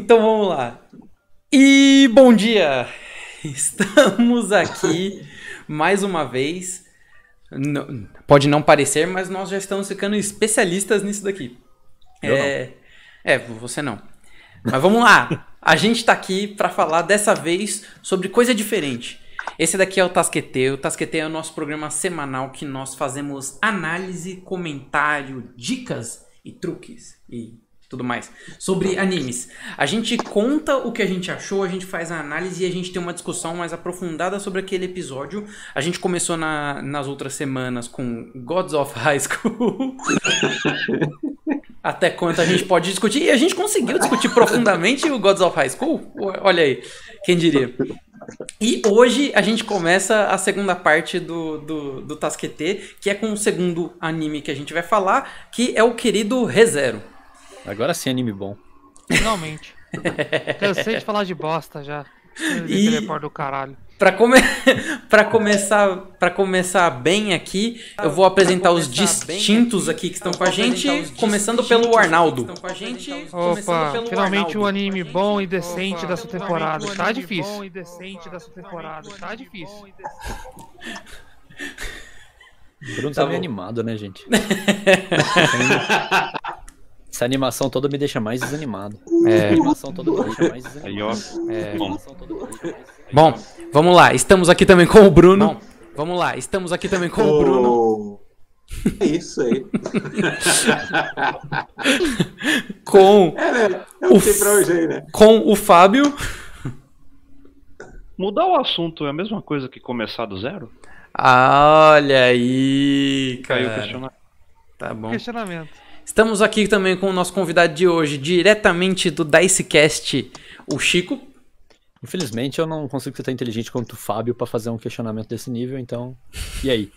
Então vamos lá. E bom dia! Estamos aqui mais uma vez. Pode não parecer, mas nós já estamos ficando especialistas nisso daqui. Você não. Mas vamos lá. A gente tá aqui para falar dessa vez sobre coisa diferente. Esse daqui é o Tasquete. O Tasquete é o nosso programa semanal que nós fazemos análise, comentário, dicas e truques e tudo mais sobre animes. A gente conta o que a gente achou, a gente faz a análise e a gente tem uma discussão mais aprofundada sobre aquele episódio. A gente começou nas outras semanas com Gods of High School. Até quanto a gente pode discutir. E a gente conseguiu discutir profundamente o Gods of High School. Olha aí, quem diria. E hoje a gente começa a segunda parte do Tasquete, que é com o segundo anime que a gente vai falar, que é o querido ReZero. Agora sim, anime bom. Finalmente. Cansei de falar de bosta já. E teleporte do caralho. Pra começar bem aqui, eu vou apresentar os distintos aqui que estão com a gente, começando pelo Arnaldo. Opa, finalmente um anime bom e decente dessa temporada. Tá difícil. O Bruno tá meio animado, né, gente? Essa animação toda me deixa mais desanimado. Bom, vamos lá. Estamos aqui também com o Bruno. É isso aí. Com pra hoje aí, né? Com o Fábio. Mudar o assunto é a mesma coisa que começar do zero? Olha aí, cara. Caiu o questionamento. Tá bom. Questionamento. Estamos aqui também com o nosso convidado de hoje, diretamente do Dicecast, o Chico. Infelizmente eu não consigo ser tão inteligente quanto o Fábio pra fazer um questionamento desse nível, então... E aí?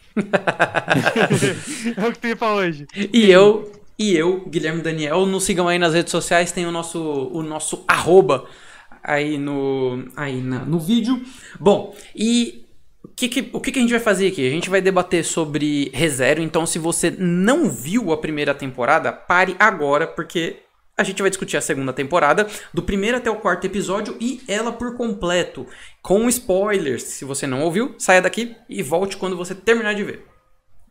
É o que tem pra hoje. E eu, Guilherme Daniel, nos sigam aí nas redes sociais, tem o nosso arroba aí no vídeo. Bom, e... O que a gente vai fazer aqui? A gente vai debater sobre ReZero, então se você não viu a primeira temporada, pare agora, porque a gente vai discutir a segunda temporada, do primeiro até o quarto episódio, e ela por completo, com spoilers. Se você não ouviu, saia daqui e volte quando você terminar de ver.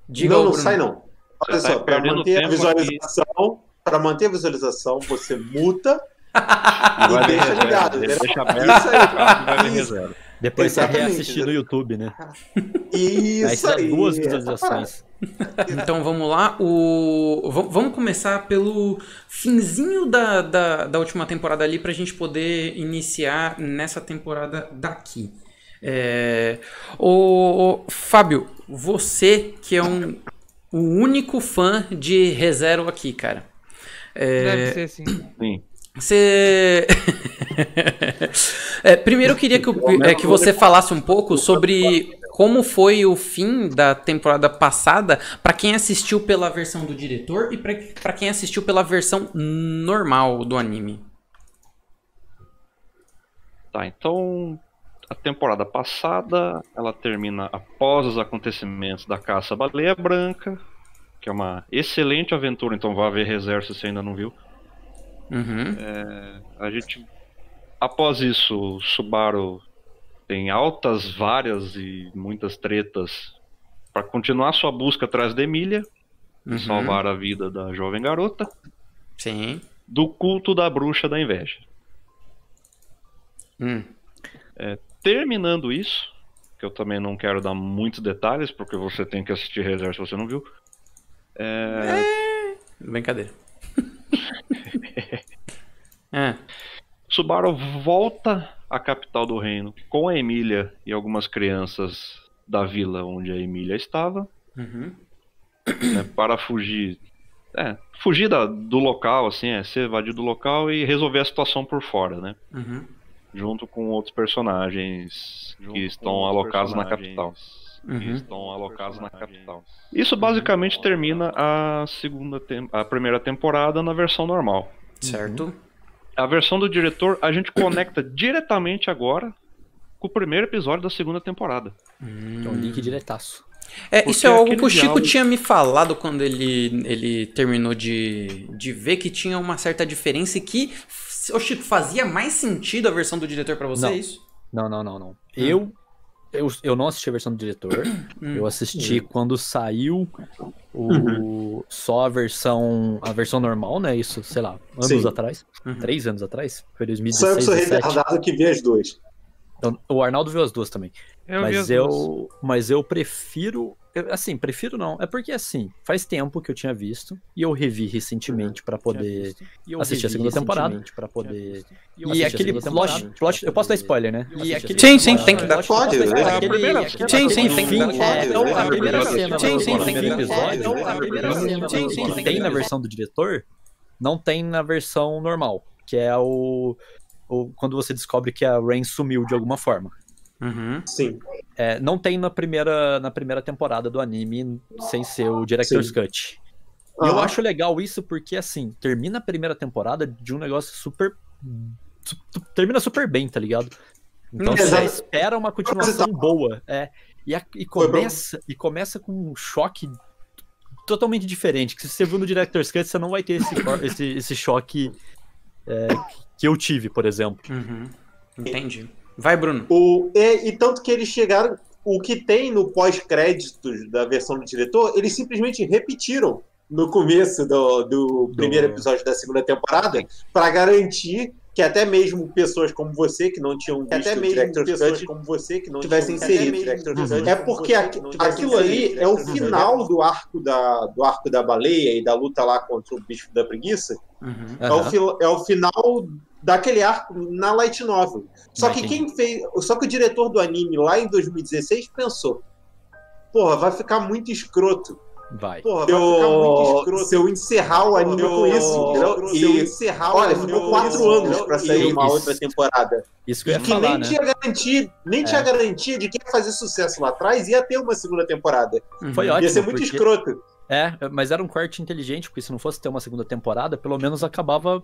Diga não sai não. Olha só, para manter a visualização, você muta e deixa ligado. Deixa aberto, isso aí, vai ver ReZero. Depois você reassistir no YouTube, né? Isso aí. Aí duas visualizações. Então vamos lá. Vamos começar pelo finzinho da última temporada ali pra gente poder iniciar nessa temporada daqui. Fábio, você que é o único fã de ReZero aqui, cara. Deve ser sim. Primeiro eu queria que você falasse um pouco sobre como foi o fim da temporada passada para quem assistiu pela versão do diretor e para quem assistiu pela versão normal do anime. Tá, então a temporada passada ela termina após os acontecimentos da caça à baleia branca, que é uma excelente aventura, então vá ver ReZero se você ainda não viu. Uhum. Após isso, o Subaru tem altas, várias e muitas tretas para continuar sua busca atrás da Emília e salvar a vida da jovem garota. Sim. Do culto da bruxa da inveja. Terminando isso, que eu também não quero dar muitos detalhes, porque você tem que assistir ReZero se você não viu. Brincadeira. Subaru volta à capital do reino com a Emília e algumas crianças da vila onde a Emília estava, para fugir do local, assim, se evadir do local e resolver a situação por fora, né? Junto com outros personagens que estão alocados na capital. Isso basicamente termina a primeira temporada na versão normal. Certo. A versão do diretor a gente conecta diretamente agora com o primeiro episódio da segunda temporada. É um link diretaço. Isso é algo que o Chico tinha me falado quando ele terminou de ver que tinha uma certa diferença e que Ô Chico, fazia mais sentido a versão do diretor pra você, Não. é isso? Não. Eu não assisti a versão do diretor. Eu assisti quando saiu só a versão normal, né? Isso, sei lá, anos atrás. 3 anos atrás. Foi 2016, Só eu que sou retardado que vi as duas. Então, o Arnaldo viu as duas também. Mas eu prefiro... prefiro não. É porque, assim, faz tempo que eu tinha visto. E eu revi recentemente pra poder assistir a segunda temporada. E aquele plot... Eu posso dar spoiler, né? Sim, tem que dar. Pode, Sim, tem que dar. A primeira cena do primeiro episódio Sim, que tem na versão do diretor, não tem na versão normal. Que é quando você descobre que a Rain sumiu de alguma forma. Sim. Não tem na primeira temporada do anime sem ser o Director's Cut. E eu acho legal isso porque, assim, termina a primeira temporada de um negócio termina super bem, tá ligado? Então você espera uma continuação boa. E começa com um choque totalmente diferente. Que se você viu no Director's Cut, você não vai ter esse choque que eu tive, por exemplo. Entendi. Vai, Bruno. E tanto que eles chegaram... O que tem no pós-créditos da versão do diretor, eles simplesmente repetiram no começo do primeiro episódio da segunda temporada para garantir que até mesmo pessoas como você que não tinham visto o Director's Cut tivessem inserido. É porque aquilo ali é o final do arco da baleia e da luta lá contra o bicho da preguiça. É o final daquele arco na Light Novel. Só que o diretor do anime lá em 2016 pensou: porra, vai ficar muito escroto. Se eu encerrar o anime com isso, entendeu? Olha, ficou 4 anos pra sair uma outra temporada. Isso que eu ia falar, nem tinha garantia de que ia fazer sucesso lá atrás e ia ter uma segunda temporada. Foi ótimo. Ia ser muito escroto. Mas era um corte inteligente, porque se não fosse ter uma segunda temporada, pelo menos acabava...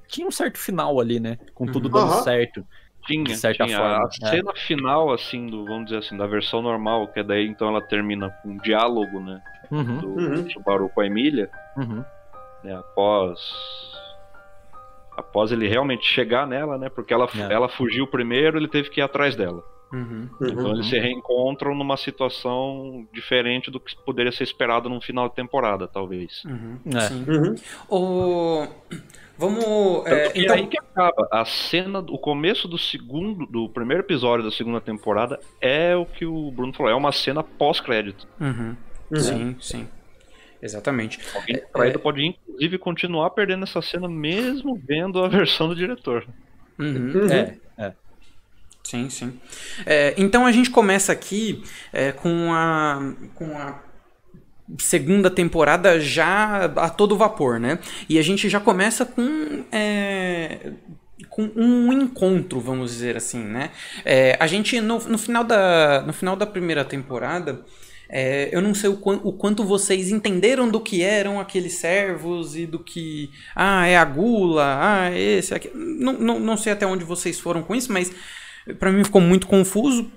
Tinha um certo final ali, né? Com tudo dando certo. Tinha. Forma. A cena final, assim, vamos dizer assim, da versão normal, que daí então ela termina com um diálogo, né? Do Subaru com a Emília. Né, após ele realmente chegar nela, né? Porque ela fugiu primeiro, ele teve que ir atrás dela. Então eles se reencontram numa situação diferente do que poderia ser esperado num final de temporada, talvez. Vamos. Então aí que acaba. A cena, o começo do primeiro episódio da segunda temporada é o que o Bruno falou, é uma cena pós-crédito. Sim. Exatamente. Alguém traído pode inclusive continuar perdendo essa cena mesmo vendo a versão do diretor. Sim. Então a gente começa aqui com a segunda temporada já a todo vapor, né? E a gente já começa com um encontro, vamos dizer assim, né? A gente, no final da primeira temporada, eu não sei o quanto vocês entenderam do que eram aqueles servos e do que... é a gula, esse, aqui. Não sei até onde vocês foram com isso, mas pra mim ficou muito confuso.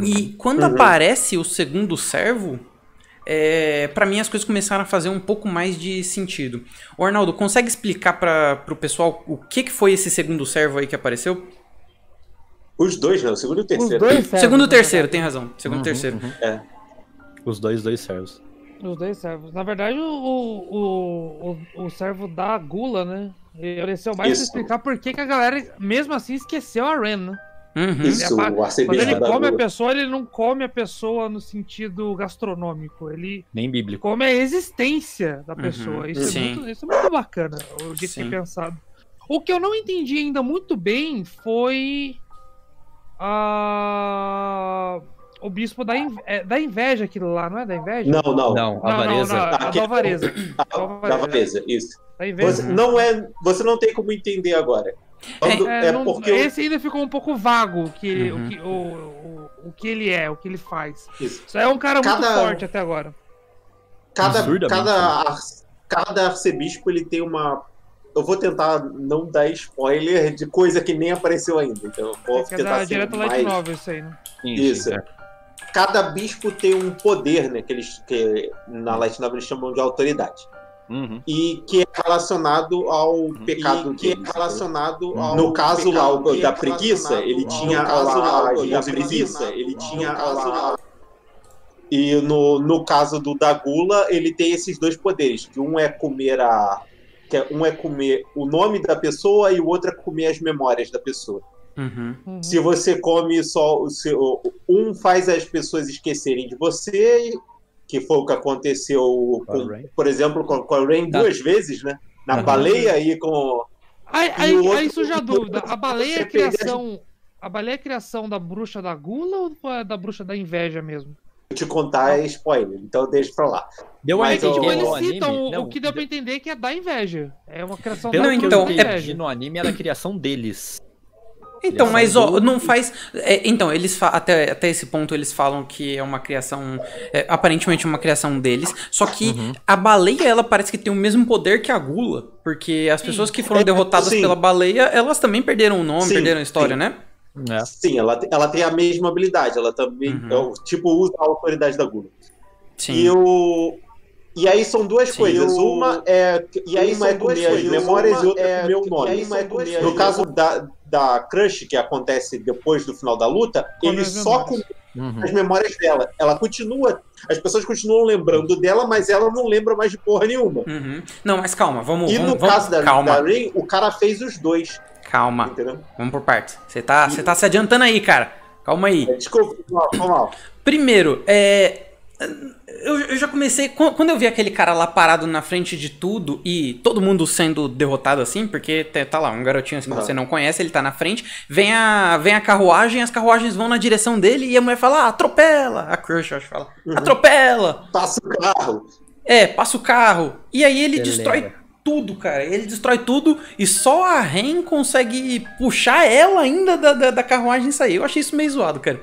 E quando aparece o segundo servo... pra mim as coisas começaram a fazer um pouco mais de sentido. O Arnaldo, consegue explicar pro pessoal o que foi esse segundo servo aí que apareceu? Os dois, não, o segundo e o terceiro. Segundo e o terceiro, tem razão. Segundo e terceiro. Os dois servos. Os dois servos. Na verdade, o servo da Gula, né? Ele apareceu mais pra explicar por que a galera, mesmo assim, esqueceu a Ren, né? Isso, quando ele come a pessoa, ele não come a pessoa no sentido gastronômico. Ele nem bíblico. Come a existência da pessoa. Isso é muito bacana, o jeito que é pensado. O que eu não entendi ainda muito bem foi o bispo da inveja, aquilo lá, não é da inveja? Não, avareza. Da avareza. Da avareza, isso. Da inveja. Você não tem como entender agora. Porque esse ainda ficou um pouco vago o que ele é, o que ele faz. Isso é um cara muito forte até agora. Cada arcebispo ele tem uma... Eu vou tentar não dar spoiler de coisa que nem apareceu ainda. Então eu vou tentar ser direto Light Novel, isso aí, né? Isso. Cada bispo tem um poder, né? Que na Light Novel eles chamam de autoridade. e que é relacionado ao pecado no caso lá da preguiça, ele tinha a preguiça, ele tinha e no caso do da gula, ele tem esses dois poderes, que um é comer o nome da pessoa e o outro é comer as memórias da pessoa. Se você come um faz as pessoas esquecerem de você, que foi o que aconteceu por exemplo, com a Rain 2 vezes, né? Na baleia e com... Aí surge a dúvida, a baleia é criação da bruxa da gula ou é da bruxa da inveja mesmo? Te contar é spoiler, então deixa pra lá. Mas eles citam o que deu pra entender que é da inveja. É uma criação da inveja. No anime era a criação deles. Então, mas não faz... então, eles até esse ponto eles falam que é uma criação... aparentemente uma criação deles. Só que a baleia, ela parece que tem o mesmo poder que a gula. Porque as pessoas que foram derrotadas pela baleia, elas também perderam o nome, perderam a história, né? Sim, ela tem a mesma habilidade. Ela também, usa a autoridade da gula. Sim. E aí são duas coisas. Uma é comer as memórias e outra é comer o nome. No caso da Crush, que acontece depois do final da luta, ele só come as memórias dela. Ela continua... As pessoas continuam lembrando dela, mas ela não lembra mais de porra nenhuma. Não, mas calma, vamos... E no caso da Rain, o cara fez os dois. Calma, entendeu? Vamos por partes. Você tá se adiantando aí, cara. Calma aí. Desculpa, mal. Primeiro, eu já comecei... Quando eu vi aquele cara lá parado na frente de tudo e todo mundo sendo derrotado assim, porque tá lá, um garotinho assim que você não conhece, ele tá na frente, vem a carruagem, as carruagens vão na direção dele e a mulher fala, atropela! A Crush, eu acho que fala, atropela! Passa o carro! Passa o carro. E aí ele destrói tudo, cara. Ele destrói tudo e só a Rain consegue puxar ela ainda da carruagem e sair. Eu achei isso meio zoado, cara.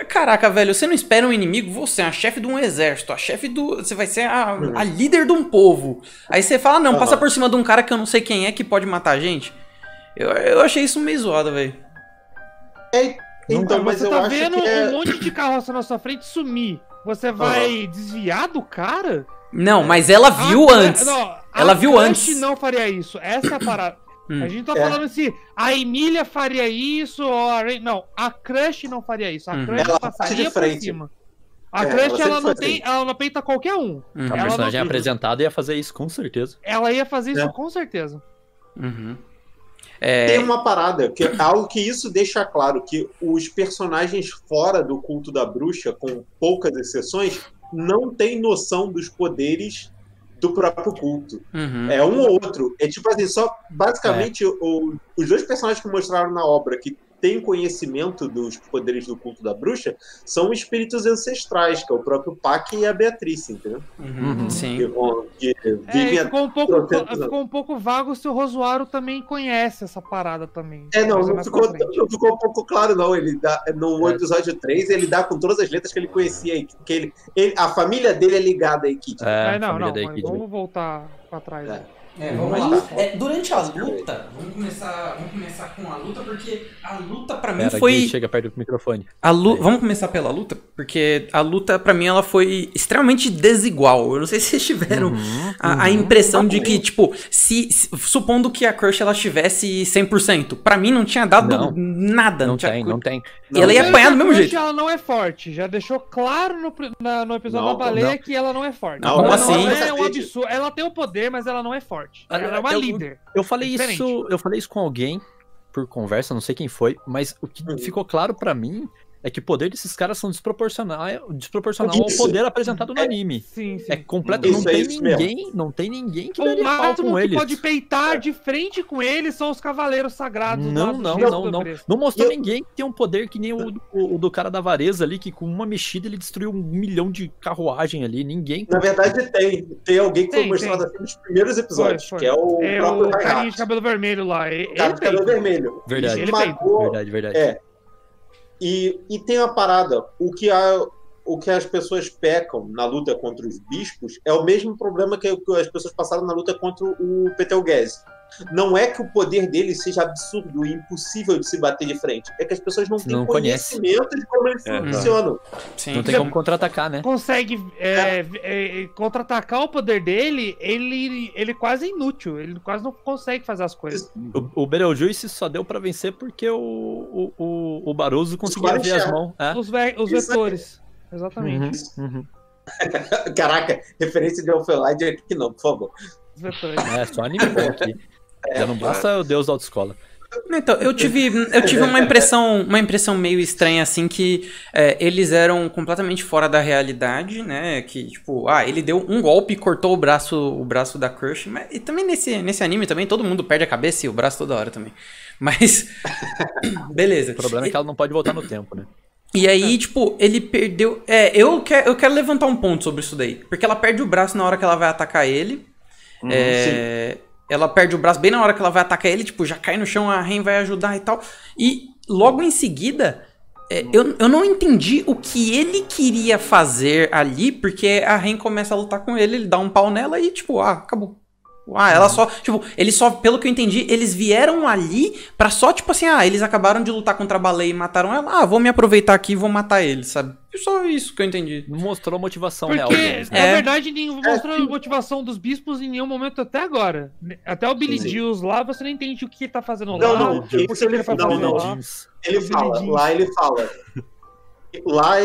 Caraca, velho, você não espera um inimigo, você é a chefe de um exército, você vai ser a líder de um povo. Aí você fala, não, passa por cima de um cara que eu não sei quem é que pode matar a gente. Eu achei isso meio zoado, velho. Então, mas você eu tá acho vendo que um monte de carroça na sua frente sumir. Você vai desviar do cara? Não, mas ela viu antes. Ela viu antes. A Crush não faria isso. Essa é a parada. A gente tá falando se a Emília faria isso ou a Rain... Não, a Crush não faria isso. A Crush passaria por cima. A Crush, ela não peita qualquer um. A personagem apresentada ia fazer isso com certeza. Ela ia fazer isso com certeza. Tem uma parada, que é algo que isso deixa claro, que os personagens fora do culto da bruxa, com poucas exceções, não têm noção dos poderes do próprio culto. É um ou outro. É tipo assim, só basicamente os dois personagens que mostraram na obra que têm conhecimento dos poderes do culto da bruxa são espíritos ancestrais, que é o próprio Pac e a Beatriz, entendeu? Sim. Que vivem ficou um pouco vago se o Rosuaro também conhece essa parada também. Não ficou um pouco claro, não. Ele dá, no episódio 3, ele dá com todas as letras que ele conhecia. Que a família dele é ligada à Equid. Mas vamos voltar pra trás. Vamos lá. Durante a luta, vamos começar com a luta, porque a luta pra mim foi... Chega perto do microfone. Vamos começar pela luta, porque a luta pra mim ela foi extremamente desigual. Eu não sei se vocês tiveram a impressão de que, tipo, supondo que a Crush ela tivesse 100%, pra mim não tinha dado nada. Não tem. Ela ia apanhar do mesmo jeito. Ela não é forte, já deixou claro no episódio da baleia que ela não é forte. Como assim? Ela é um absurdo. Ela tem o poder, mas ela não é forte. Ela é uma líder. Eu falei isso com alguém por conversa, não sei quem foi, mas o que ficou claro pra mim é que o poder desses caras são desproporcional ao poder apresentado no anime. Sim. É completo, não tem ninguém que daria pau com eles. O máximo que pode peitar de frente com eles são os cavaleiros sagrados. Não mostrou ninguém que tem um poder que nem o do cara da Vareza ali, que com uma mexida ele destruiu 1 milhão de carruagem ali, ninguém... Na verdade tem alguém que foi mostrado assim nos primeiros episódios, que é o próprio carinha de cabelo vermelho lá. Cara de cabelo vermelho. Verdade. Verdade. E tem uma parada, o que as pessoas pecam na luta contra os bispos é o mesmo problema que as pessoas passaram na luta contra o Betelgeuse. Não é que o poder dele seja absurdo e impossível de se bater de frente. É que as pessoas não têm conhecimento de como eles funcionam. Sim. Não tem como contra-atacar, né? Consegue contra-atacar o poder dele, ele quase é inútil. Ele quase não consegue fazer as coisas. O Betelgeuse só deu pra vencer porque o Baruso conseguia ver as mãos. Os vetores. Exatamente. Caraca, referência de Elfenlight aqui não, por favor. Os vetores. Só anime bom aqui. Já não basta o deus da autoescola. Então, eu tive uma impressão meio estranha, assim, que eles eram completamente fora da realidade, né? Que, tipo, ele deu um golpe e cortou o braço da Crush. Mas, e também nesse anime também todo mundo perde a cabeça e o braço toda hora também. Mas, beleza. O problema é que ela não pode voltar no tempo, né? E aí, tipo, ele perdeu... eu quero levantar um ponto sobre isso daí. Porque ela perde o braço na hora que ela vai atacar ele. Sim. Ela perde o braço bem na hora que ela vai atacar ele, tipo, já cai no chão, a Ren vai ajudar e tal. E logo em seguida, eu não entendi o que ele queria fazer ali, porque a Ren começa a lutar com ele dá um pau nela e, tipo, acabou. Ela só, tipo, eles só, pelo que eu entendi, eles vieram ali pra só, tipo assim, eles acabaram de lutar contra a baleia e mataram ela, vou me aproveitar aqui e vou matar eles, sabe? Só isso que eu entendi. Não mostrou motivação porque, real deles, né? Na verdade, não mostrou a motivação dos bispos em nenhum momento até agora. Até o Billy Dills lá, você não entende o que ele tá fazendo lá. Não, ele fala. Lá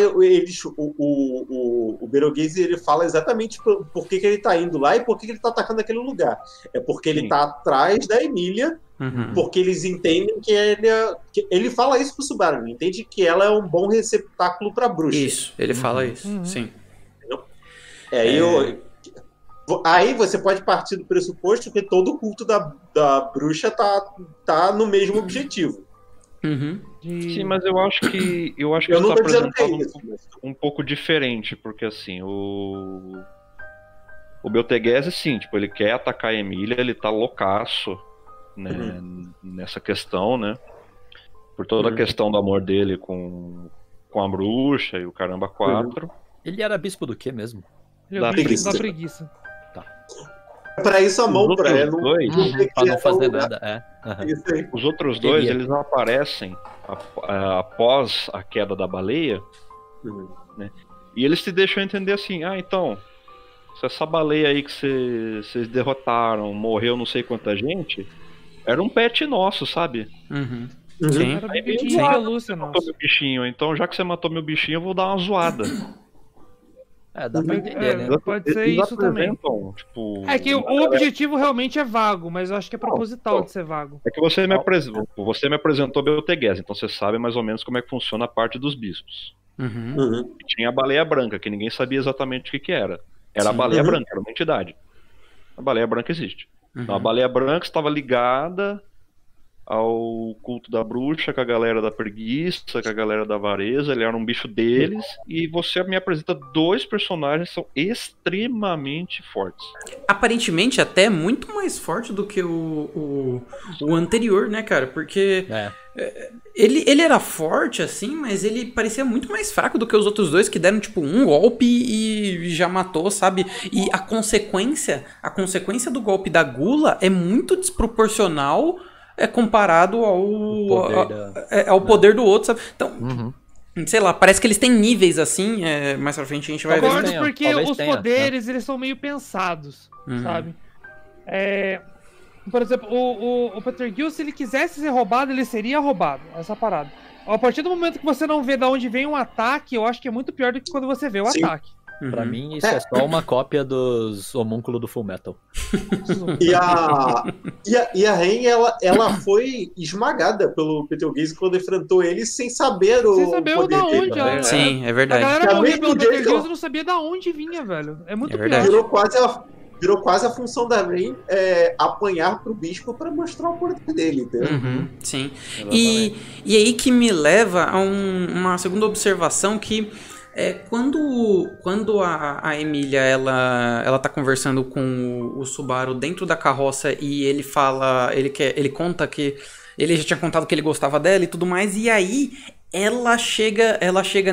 o Betelgeuse ele fala exatamente por que ele tá indo lá e por que ele tá atacando aquele lugar. É porque ele tá atrás da Emília, porque eles entendem que ele fala isso pro Subaru, ele entende que ela é um bom receptáculo pra bruxa. Isso, ele fala isso, sim. Aí você pode partir do pressuposto que todo o culto da bruxa tá no mesmo objetivo. Sim, mas eu acho que isso tá apresentando um pouco diferente, porque assim, o Betelgeuse, sim, tipo, ele quer atacar a Emília, ele tá loucaço, né, nessa questão, né, por toda a questão do amor dele com a bruxa e o caramba 4. Ele era bispo do quê mesmo? Da preguiça. Pra isso a mão pra ela. Pra não fazer nada, Os outros dois, eles não aparecem após a queda da baleia, né? E eles te deixam entender assim, então, se essa baleia aí que vocês derrotaram, morreu não sei quanta gente, era um pet nosso, sabe? Sim. Era bem a Lúcia, matou meu bichinho, então já que você matou meu bichinho, eu vou dar uma zoada. Dá pra entender, né? Pode ser isso também. Tipo, que o objetivo realmente é vago, mas eu acho que é proposital de ser vago. É que você me apresentou Betelgeuse, então você sabe mais ou menos como é que funciona a parte dos bispos. Tinha a baleia branca, que ninguém sabia exatamente o que era. Era a baleia branca, era uma entidade. A baleia branca existe. Então, a baleia branca estava ligada ao culto da bruxa, com a galera da preguiça, com a galera da avareza, ele era um bicho deles, e você me apresenta dois personagens que são extremamente fortes. Aparentemente até muito mais forte do que o anterior, né, cara? Porque ele era forte, assim, mas ele parecia muito mais fraco do que os outros dois, que deram, tipo, um golpe e já matou, sabe? E a consequência do golpe da Gula é muito desproporcional comparado ao poder do outro, sabe? Então, sei lá, parece que eles têm níveis assim, mais pra frente a gente vai ver. Concordo, porque os poderes, eles são meio pensados, sabe? Por exemplo, o Betelgeuse, se ele quisesse ser roubado, ele seria roubado, essa parada. A partir do momento que você não vê de onde vem um ataque, eu acho que é muito pior do que quando você vê o ataque. Pra mim, isso é só uma cópia dos homúnculos do Fullmetal. E a Ren, ela foi esmagada pelo Betelgeuse quando enfrentou ele sem saber o poder da onde dele. Sim, é verdade. A galera morreu pelo Betelgeuse e não sabia da onde vinha, velho. É muito pior. Virou quase a função da Ren apanhar pro bispo pra mostrar o poder dele, entendeu? Sim. E aí que me leva a uma segunda observação que quando a Emília ela tá conversando com o Subaru dentro da carroça e ele fala, ele conta que ele já tinha contado que ele gostava dela e tudo mais, e aí ela chega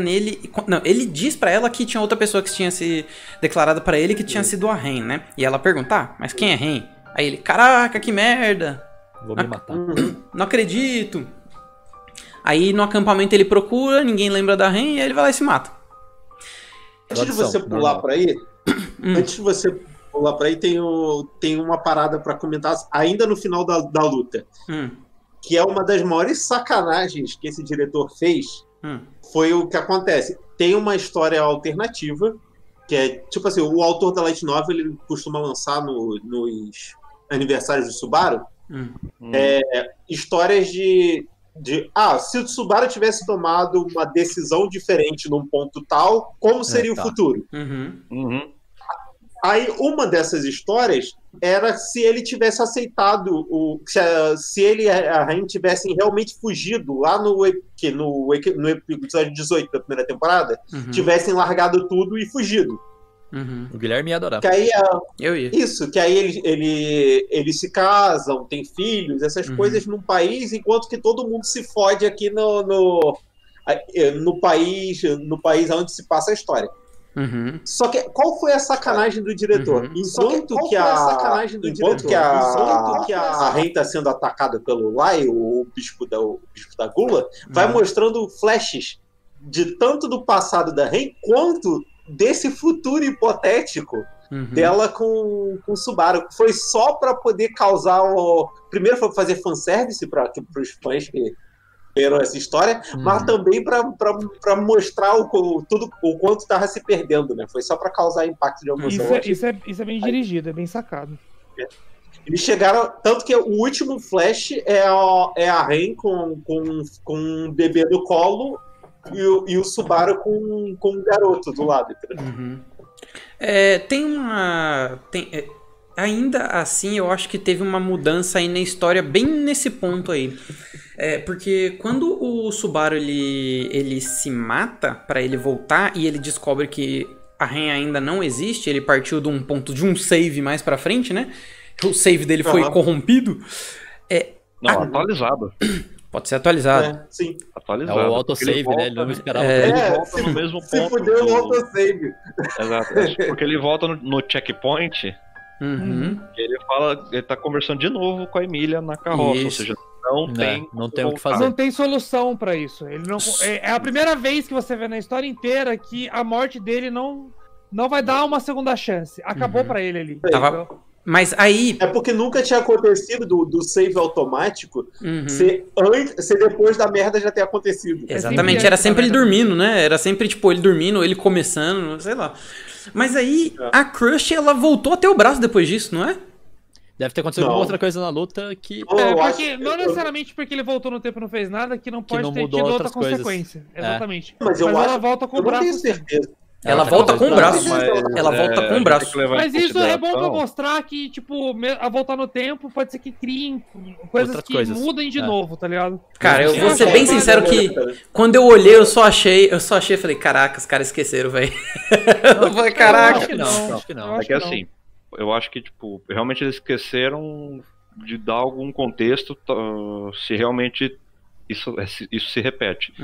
nele, não, ele diz pra ela que tinha outra pessoa que tinha se declarado pra ele que tinha sido a Ren, né? E ela pergunta, mas quem é Ren? Aí ele, caraca, que merda. Vou me matar. Não acredito. Aí no acampamento ele procura, ninguém lembra da Ren, e aí ele vai lá e se mata. Antes de você pular pra aí, tem uma parada pra comentar ainda no final da luta. Que é uma das maiores sacanagens que esse diretor fez. Foi o que acontece. Tem uma história alternativa, que é, tipo assim, o autor da Light Novel, ele costuma lançar nos aniversários do Subaru, histórias de se o Subaru tivesse tomado uma decisão diferente num ponto tal, como seria o futuro? Aí, uma dessas histórias era se ele tivesse aceitado, se ele e a Ren tivessem realmente fugido lá no episódio 18 da primeira temporada, tivessem largado tudo e fugido. O Guilherme ia adorar. Que aí Eu ia. Isso, que aí eles se casam, têm filhos, essas coisas num país, enquanto que todo mundo se fode aqui no país onde se passa a história. Só que qual foi a sacanagem do diretor? Enquanto que a Ren está sendo atacada pelo Lai, o bispo da Gula, vai mostrando flashes de tanto do passado da Ren quanto desse futuro hipotético dela com o Subaru. Foi só para poder causar primeiro foi fazer fanservice para os fãs que viram essa história, mas também para mostrar o quanto estava se perdendo, né? Foi só para causar impacto de emoção. Isso é bem dirigido, é bem sacado. Eles chegaram, tanto que o último flash é a Ren com um bebê no colo e o Subaru com um garoto do lado. Ainda assim, eu acho que teve uma mudança aí na história, bem nesse ponto aí. Porque quando o Subaru ele se mata pra ele voltar e ele descobre que a Ren ainda não existe, ele partiu de um ponto de um save mais pra frente, né? O save dele foi corrompido. Atualizado. Pode ser atualizado. Sim. Atualizado. É o autosave, né? Ele não esperava. Ele volta no mesmo ponto. Se fudeu o autosave. Exato. Porque ele volta no checkpoint. Ele tá conversando de novo com a Emília na carroça. Ou seja, não tem o que fazer. Não tem solução pra isso. Ele não, é a primeira vez que você vê na história inteira que a morte dele não vai dar uma segunda chance. Acabou pra ele ali. Mas aí... É porque nunca tinha acontecido do save automático ser depois da merda já ter acontecido. Exatamente, era sempre ele dormindo, né? Era sempre, tipo, ele dormindo, ele começando, sei lá. Mas aí, a Crush, ela voltou a ter o braço depois disso, não é? Deve ter acontecido alguma outra coisa na luta que... Não necessariamente porque ele voltou no tempo e não fez nada, que não pode ter tido outra consequência. Exatamente. Mas ela volta com o braço. Eu não tenho certeza. Ela volta com o braço. Ela volta com o braço. Mas isso é bom pra mostrar que, tipo, a voltar no tempo pode ser que criem coisas que mudem de novo, tá ligado? Cara, eu vou ser bem sincero que quando eu olhei, eu só achei, falei, caraca, os caras esqueceram, velho. Eu falei, caraca. Acho que não. É que assim, eu acho que, tipo, realmente eles esqueceram de dar algum contexto se realmente isso se repete.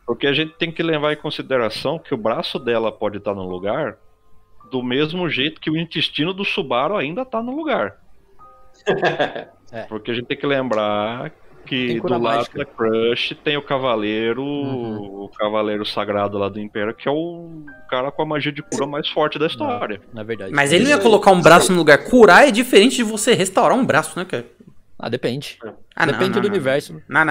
Porque a gente tem que levar em consideração que o braço dela pode estar no lugar do mesmo jeito que o intestino do Subaru ainda está no lugar. Porque a gente tem que lembrar que do lado da Crush tem o cavaleiro sagrado lá do Império, que é o cara com a magia de cura mais forte da história. Na verdade. Mas ele não ia colocar um braço no lugar. Curar é diferente de você restaurar um braço, né, cara? Depende. Depende do universo. Não.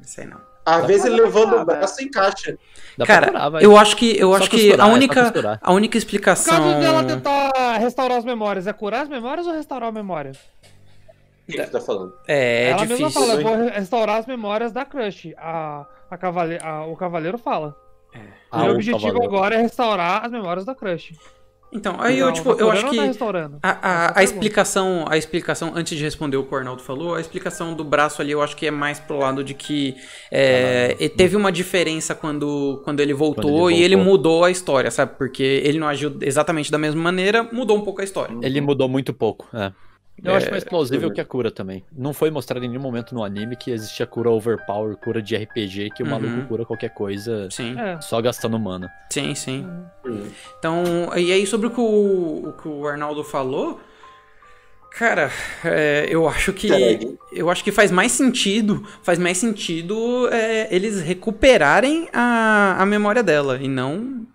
Isso aí não. Às vezes ele levando o braço encaixa. Cara, eu acho que a única explicação... O caso dela tentar restaurar as memórias, é curar as memórias ou restaurar a memória? O que você tá falando? Ela difícil. mesma fala, eu vou restaurar as memórias da Crush. O Cavaleiro fala. Meu objetivo agora é restaurar as memórias da Crush. Então, aí eu acho que a explicação, antes de responder o que o Arnaldo falou, a explicação do braço ali eu acho que é mais pro lado de que teve uma diferença quando ele voltou e ele mudou a história, sabe? Porque ele não agiu exatamente da mesma maneira, mudou um pouco a história. Ele mudou muito pouco, Eu acho mais plausível que a cura também. Não foi mostrado em nenhum momento no anime que existia cura overpower, cura de RPG, que o maluco cura qualquer coisa só gastando mana. Sim, sim. Então, e aí sobre o que o Arnaldo falou, cara, eu acho que faz mais sentido eles recuperarem a memória dela e não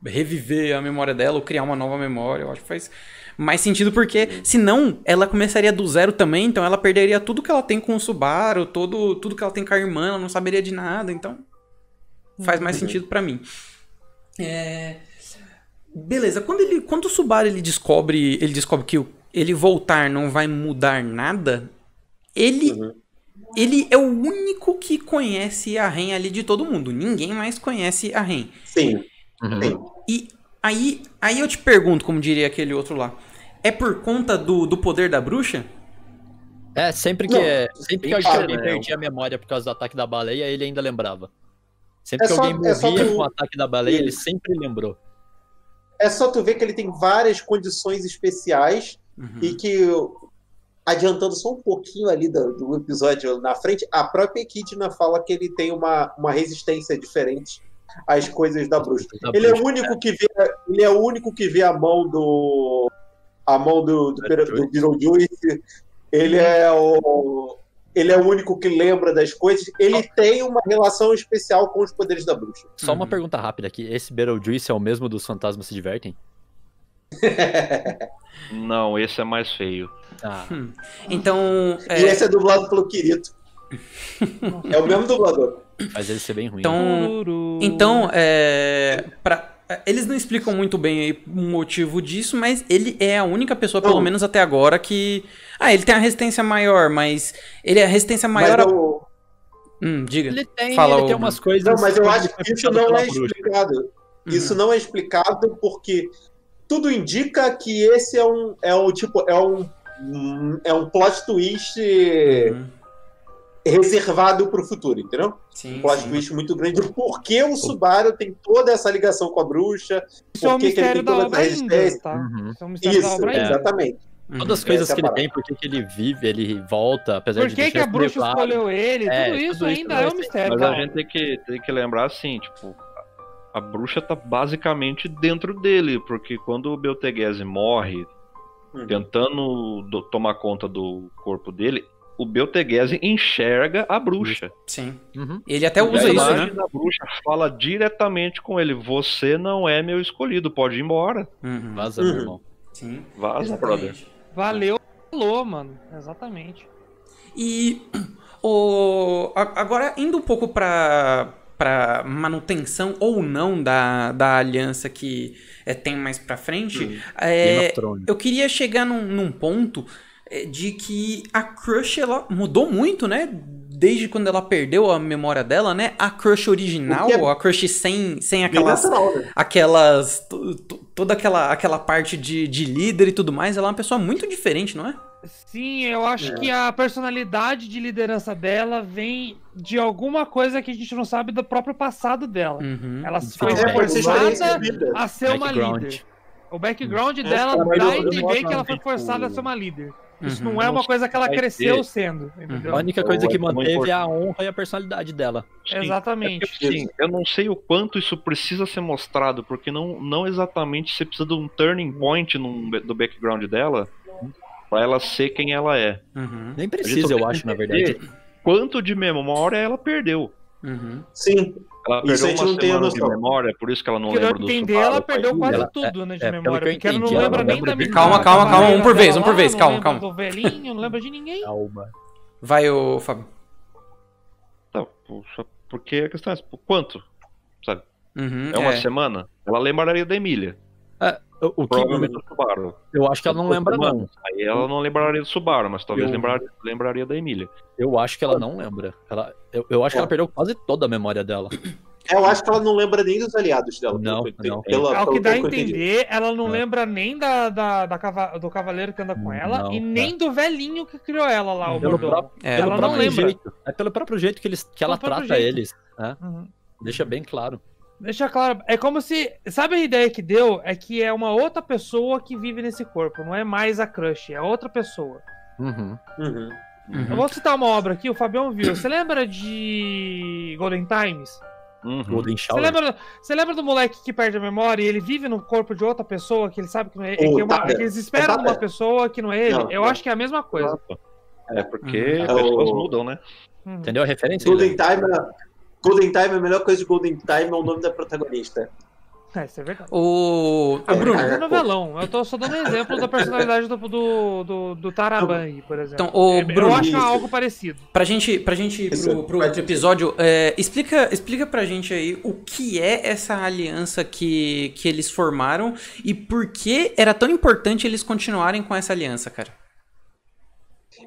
reviver a memória dela ou criar uma nova memória. Eu acho que faz mais sentido porque senão ela começaria do zero também, então ela perderia tudo que ela tem com o Subaru, tudo que ela tem com a irmã, ela não saberia de nada, então faz mais sentido pra mim. Beleza, quando o Subaru ele descobre que ele voltar não vai mudar nada, ele é o único que conhece a Ren ali de todo mundo. Ninguém mais conhece a Ren. Sim. E aí eu te pergunto, como diria aquele outro lá, é por conta do poder da bruxa? Sempre que alguém perdia a memória por causa do ataque da baleia, ele ainda lembrava. Sempre que alguém morria com o ataque da baleia, ele sempre lembrou. É só tu ver que ele tem várias condições especiais e que, adiantando só um pouquinho ali do episódio na frente, a própria Echidna fala que ele tem uma resistência diferente às coisas da bruxa. Ele é o único que vê a mão do Beetlejuice. Ele é o único que lembra das coisas. Ele tem uma relação especial com os poderes da bruxa. Só uma pergunta rápida aqui. Esse Beetlejuice é o mesmo dos Fantasmas Se Divertem? Não, esse é mais feio. Então... E esse é dublado pelo Kirito. É o mesmo dublador. Faz ele ser bem ruim. Então eles não explicam muito bem aí o motivo disso, mas ele é a única pessoa, pelo menos até agora, que... ele tem a resistência maior, mas ele é a resistência maior... diga. Ele tem umas coisas... Não, mas eu acho que isso não é explicado. Isso não é explicado porque tudo indica que esse é um plot twist... reservado pro futuro, entendeu? Sim, um plot twist muito grande. Por que o Subaru tem toda essa ligação com a bruxa? Por que ele tem toda essa resistência? Isso, exatamente. Todas as coisas que ele tem, por que ele vive, ele volta, apesar de... Por que a bruxa escolheu ele? Tudo isso ainda é um mistério. Mas a gente tem que lembrar assim, tipo, a bruxa tá basicamente dentro dele, porque quando o Betelgeuse morre, tentando tomar conta do corpo dele, o Betelgeuse enxerga a bruxa. Sim. Ele até usa isso, né? A bruxa fala diretamente com ele: você não é meu escolhido, pode ir embora. Vaza, meu irmão. Sim. Vaza, brother. Valeu, falou, mano. Exatamente. E agora, indo um pouco pra manutenção ou não da aliança que tem mais pra frente, eu queria chegar num ponto de que a Crush, ela mudou muito, né? Desde quando ela perdeu a memória dela, né? A Crush original, a Crush sem aquelas... Toda aquela parte de líder e tudo mais, ela é uma pessoa muito diferente, não é? Sim, eu acho que a personalidade de liderança dela vem de alguma coisa que a gente não sabe do próprio passado dela. Ela foi forçada a ser uma líder. O background dela dá a entender que ela foi forçada a ser uma líder. Isso não é uma coisa que ela cresceu sendo, entendeu? A única coisa que manteve é a honra e a personalidade dela. Sim, exatamente. Sim, eu não sei o quanto isso precisa ser mostrado, porque não exatamente você precisa de um turning point do background dela pra ela ser quem ela é. Nem precisa, eu acho, na verdade. Quanto de memória ela perdeu. Sim. Ela perdeu uma semana de memória, por isso que ela não lembra do Subaru. Ela perdeu quase tudo, né, de memória. Porque ela não lembra nem da minha... Calma, um por vez, calma. Não lembra do velhinho, não lembra de ninguém. Calma. Vai, ô Fábio. Tá, porque a questão é, quanto? Sabe? É uma semana? Ela lembraria da Emília. Provavelmente do Subaru. Eu acho que ela não lembra, não. Aí ela não lembraria do Subaru, mas talvez lembraria da Emília. Eu acho que ela não lembra. Eu acho que ela perdeu quase toda a memória dela. Eu acho que ela não lembra nem dos aliados dela. Não. Ao que dá a entender, ela não lembra nem do cavaleiro que anda com ela e nem do velhinho que criou ela lá, o Mordomo. Ela não lembra. É pelo próprio jeito que ela trata eles. Deixa bem claro. Deixa claro, é como se... Sabe a ideia que deu? É que é uma outra pessoa que vive nesse corpo, não é mais a Crush, é outra pessoa. Eu vou citar uma obra aqui, o Fabião viu. Você lembra de Golden Times? Golden Shower. Você lembra do moleque que perde a memória e ele vive no corpo de outra pessoa que ele sabe que não é, que eles esperam uma pessoa que não é ele? Eu acho que é a mesma coisa. É porque as pessoas mudam, né? Entendeu a referência? Golden Time, a melhor coisa de Golden Time é o nome da protagonista. Isso é verdade. Bruno. É novelão. Eu tô só dando exemplo da personalidade do Taraban aí, por exemplo. Então, Bruno, eu acho algo parecido. Pra gente ir pro outro episódio, explica pra gente aí o que é essa aliança que eles formaram e por que era tão importante eles continuarem com essa aliança, cara.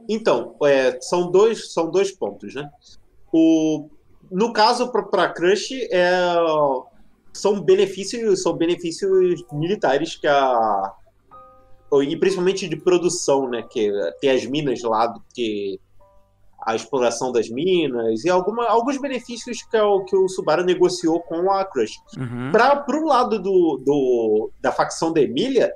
Então, são dois pontos, né? No caso, para Crush, são benefícios militares e principalmente de produção, né? Que tem as minas lá, que a exploração das minas e alguns benefícios que o Subaru negociou com a Crush. Pro lado da facção da Emília,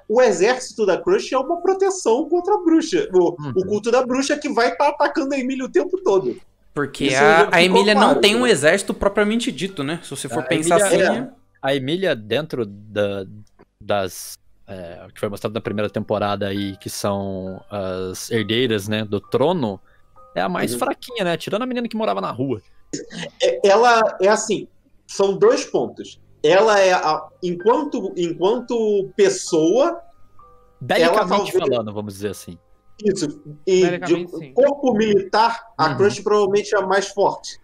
o exército da Crush é uma proteção contra a bruxa. O culto da bruxa que vai estar atacando a Emília o tempo todo. Porque a Emília não tem um exército propriamente dito, né? Se você for pensar assim... A Emília, dentro das... que foi mostrado na primeira temporada aí, que são as herdeiras, né, do trono, é a mais fraquinha, né? Tirando a menina que morava na rua. Ela é assim, são dois pontos. Ela enquanto pessoa... Belicamente falando, vamos dizer assim. Isso. E de corpo militar, a Crush provavelmente é a mais forte.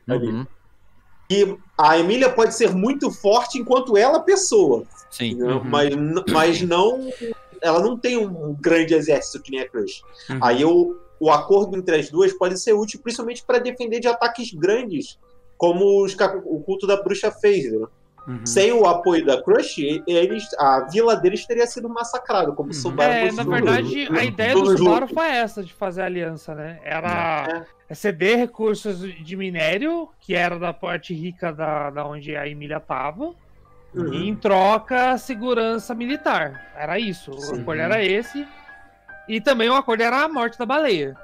E a Emília pode ser muito forte enquanto ela pessoa. Sim. Mas não... Ela não tem um grande exército que nem a Crush. Aí o acordo entre as duas pode ser útil, principalmente para defender de ataques grandes, como o culto da bruxa fez, né? Sem o apoio da Crush, a vila deles teria sido massacrada, como o Subaru. Na verdade, a ideia do Subaru foi essa, de fazer a aliança, né? Era ceder recursos de minério, que era da parte rica da onde a Emília estava, e em troca, segurança militar. Era isso. O acordo era esse. E também o acordo era a morte da baleia.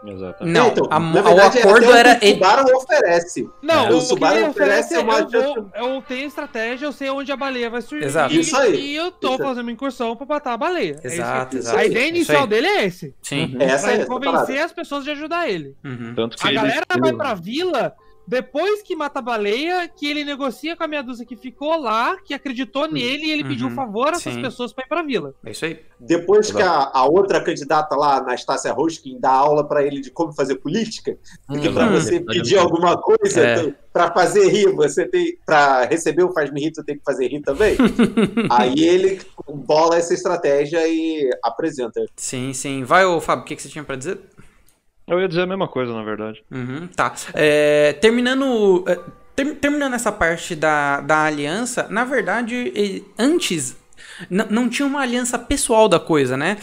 Exatamente. Não, então, o acordo era... O Subaru oferece. Não, o Subaru oferece eu tenho estratégia, eu sei onde a baleia vai surgir. Exato. Isso aí. E eu tô fazendo uma incursão pra matar a baleia. Exato. A ideia inicial dele é esse. Sim. Pra convencer as pessoas de ajudar ele. Tanto que a galera vai pra vila... Depois que mata a baleia, que ele negocia com a meia dúzia que ficou lá, que acreditou nele e ele pediu favor a essas pessoas pra ir pra vila. É isso aí. Depois que a outra candidata lá, Anastácia Roskin, dá aula pra ele de como fazer política, porque pra você pedir alguma coisa, pra fazer rir, você tem... Pra receber o faz-me rir, tu tem que fazer rir também. Aí ele bola essa estratégia e apresenta. Sim. Vai, Fábio, o que você tinha pra dizer? Eu ia dizer a mesma coisa, na verdade. Tá. Terminando essa parte da aliança, na verdade, antes não tinha uma aliança pessoal da coisa, né?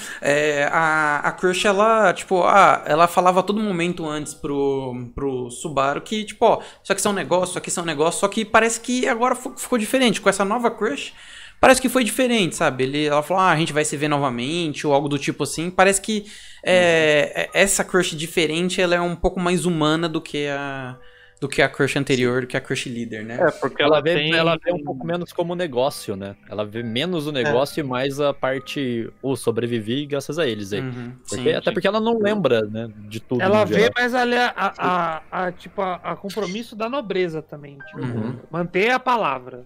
A Crush, ela falava a todo momento antes pro Subaru que, isso aqui são negócios, só que parece que agora ficou diferente. Com essa nova Crush, parece que foi diferente, sabe? Ela falou, a gente vai se ver novamente, ou algo do tipo assim. Parece que essa Crush diferente, ela é um pouco mais humana do que a Crush anterior, do que a Crush líder, né? Porque ela vê um pouco menos como negócio, né? Ela vê menos o negócio e mais a parte, sobrevivi graças a eles aí. Porque ela não lembra, né, de tudo. Ela vê mais ali a compromisso da nobreza também, manter a palavra.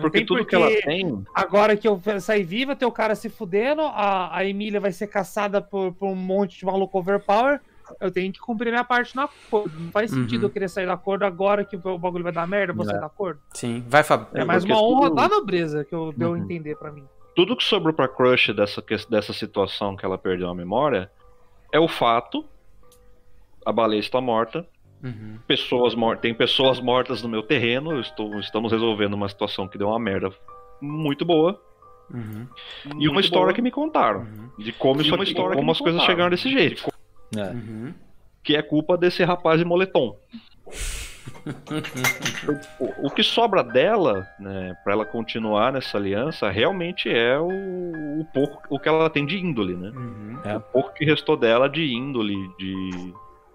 Porque tudo que ela tem... Agora que eu saí viva, tem o cara se fudendo, a Emília vai ser caçada por um monte de maluco overpower, eu tenho que cumprir minha parte no acordo. Não faz sentido eu querer sair do acordo agora que o bagulho vai dar merda, eu vou sair do acordo. Sim, vai, Fábio. É mais uma honra da nobreza que eu deu a entender pra mim. Tudo que sobrou pra Crush dessa situação que ela perdeu a memória é o fato, a baleia está morta, tem pessoas mortas no meu terreno, estamos resolvendo uma situação que deu uma merda muito boa. E uma história que me contaram de como as coisas chegaram desse jeito. Que é culpa desse rapaz de moletom. O que sobra dela, né, para ela continuar nessa aliança, realmente é o pouco o que ela tem de índole, né? O pouco que restou dela de índole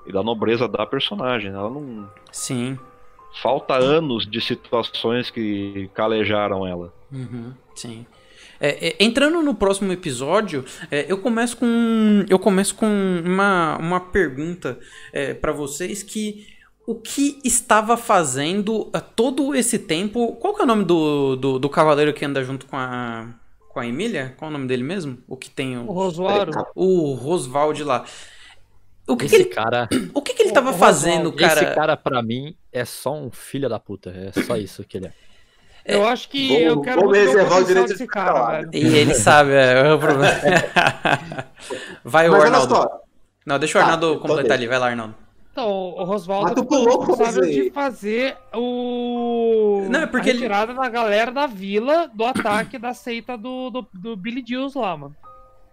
e da nobreza da personagem. Ela não. Sim. Falta anos de situações que calejaram ela. Sim. Entrando no próximo episódio, eu começo com uma pergunta para vocês que o que estava fazendo todo esse tempo. Qual que é o nome do cavaleiro que anda junto com a Emília? Qual é o nome dele mesmo? O que tem o Roswaldo. O Roswald lá. O que ele tava fazendo, cara? Esse cara, pra mim, é só um filho da puta. É só isso que ele é. Eu acho que eu quero muito reservar o direito desse cara, velho. E ele sabe, é o problema. Vai o Arnaldo. Não, deixa o Arnaldo completar ali. Vai lá, Arnaldo. Então, o Roswaldo Mas tu pulou responsável de fazer Não, é porque a retirada da galera da vila do ataque da seita do Billy Dills lá, mano.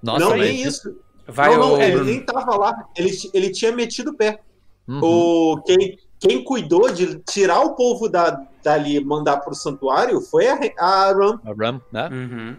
Nossa, não, nem isso. Ele nem tava lá. Ele tinha metido o pé. Quem cuidou de tirar o povo dali e mandar pro santuário foi a Ram. A Ram, né?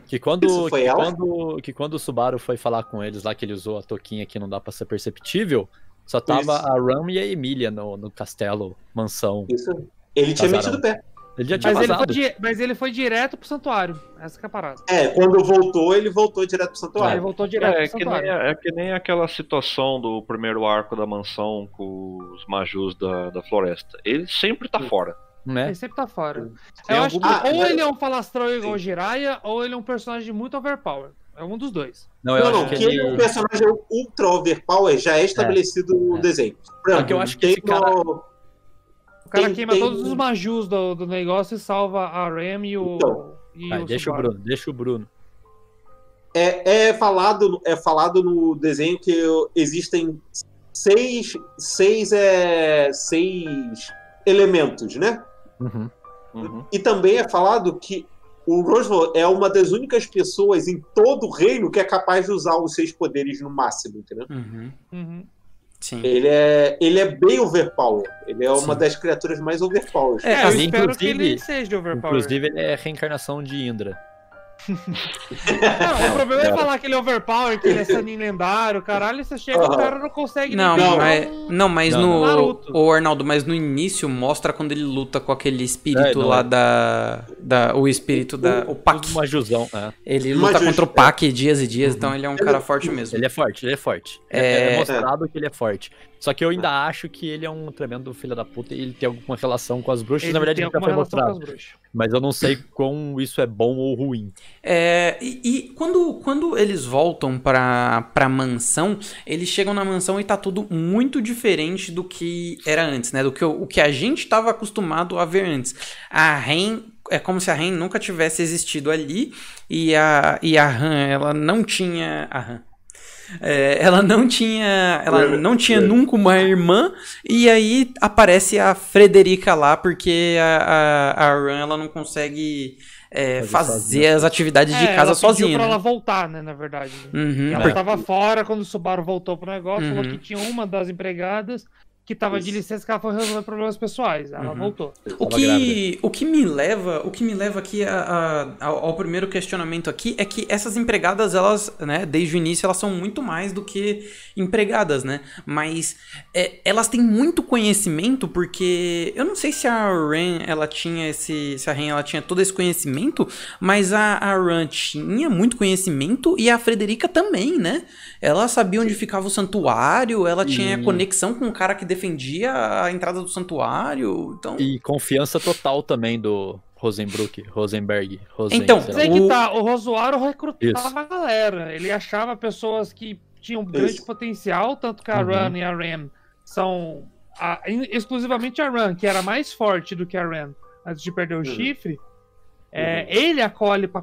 Que quando o Subaru foi falar com eles lá, que ele usou a toquinha que não dá pra ser perceptível, só tava a Ram e a Emília no castelo, mansão. Isso. Ele tinha metido o pé. Ele já tinha vazado. Mas ele foi direto pro santuário. Essa que é a parada. Quando voltou, ele voltou direto pro santuário. Ele voltou direto pro santuário. É que nem aquela situação do primeiro arco da mansão com os Majus da floresta. Ele sempre tá fora. Né? Ele sempre tá fora. Eu acho que ou ele é um falastrão igual o Jiraiya, ou ele é um personagem muito overpower. É um dos dois. Não, eu acho que ele é um personagem ultra overpower já é estabelecido no desenho. Porque eu acho que esse cara... O cara queima todos os Majus do negócio e salva a Ram e o... Deixa o Bruno. É falado no desenho que existem seis elementos, né? E também é falado que o Roswell é uma das únicas pessoas em todo o reino que é capaz de usar os 6 poderes no máximo, entendeu? Sim. Ele é bem overpower. Ele é uma das criaturas mais overpower. Eu espero que ele seja overpower. Inclusive, ele é a reencarnação de Indra. Não, o problema é falar que ele é overpower, que ele é Sanin lendário, caralho, você chega e o cara não consegue mas o Arnaldo, mas no início mostra quando ele luta com aquele espírito lá o espírito o Pac. O Majuzão, Ele luta contra o Pac dias e dias, então ele é um cara forte mesmo. Ele é forte. É mostrado que ele é forte. Só que eu ainda acho que ele é um tremendo filho da puta e ele tem alguma relação com as bruxas. Na verdade, ele já foi mostrado. Mas eu não sei quão isso é bom ou ruim. E quando eles voltam pra mansão, eles chegam na mansão e tá tudo muito diferente do que era antes, né? Do que o que a gente tava acostumado a ver antes. A Ren... É como se a Ren nunca tivesse existido ali e a Han, ela não tinha... Ela não tinha nunca uma irmã, e aí aparece a Frederica lá, porque a Ran ela não consegue fazer as atividades de casa sozinha. Pra ela voltar, né, na verdade. Ela tava fora quando o Subaru voltou pro negócio, falou que tinha uma das empregadas que tava de licença, que ela foi resolver problemas pessoais. Ela voltou. O que me leva aqui ao primeiro questionamento aqui é que essas empregadas, elas, né, desde o início, elas são muito mais do que empregadas, né? Mas elas têm muito conhecimento, porque eu não sei se a Ren, ela tinha todo esse conhecimento, mas a Ren tinha muito conhecimento e a Frederica também, né? Ela sabia onde ficava o santuário, ela tinha conexão com o cara que defendia a entrada do santuário, então... E confiança total também do Rosenberg. Então, o Roswaldo recrutava a galera, ele achava pessoas que tinham grande potencial, tanto que a Ran e a Ram são exclusivamente a Ran, que era mais forte do que a Ran antes de perder o chifre. Ele acolhe pra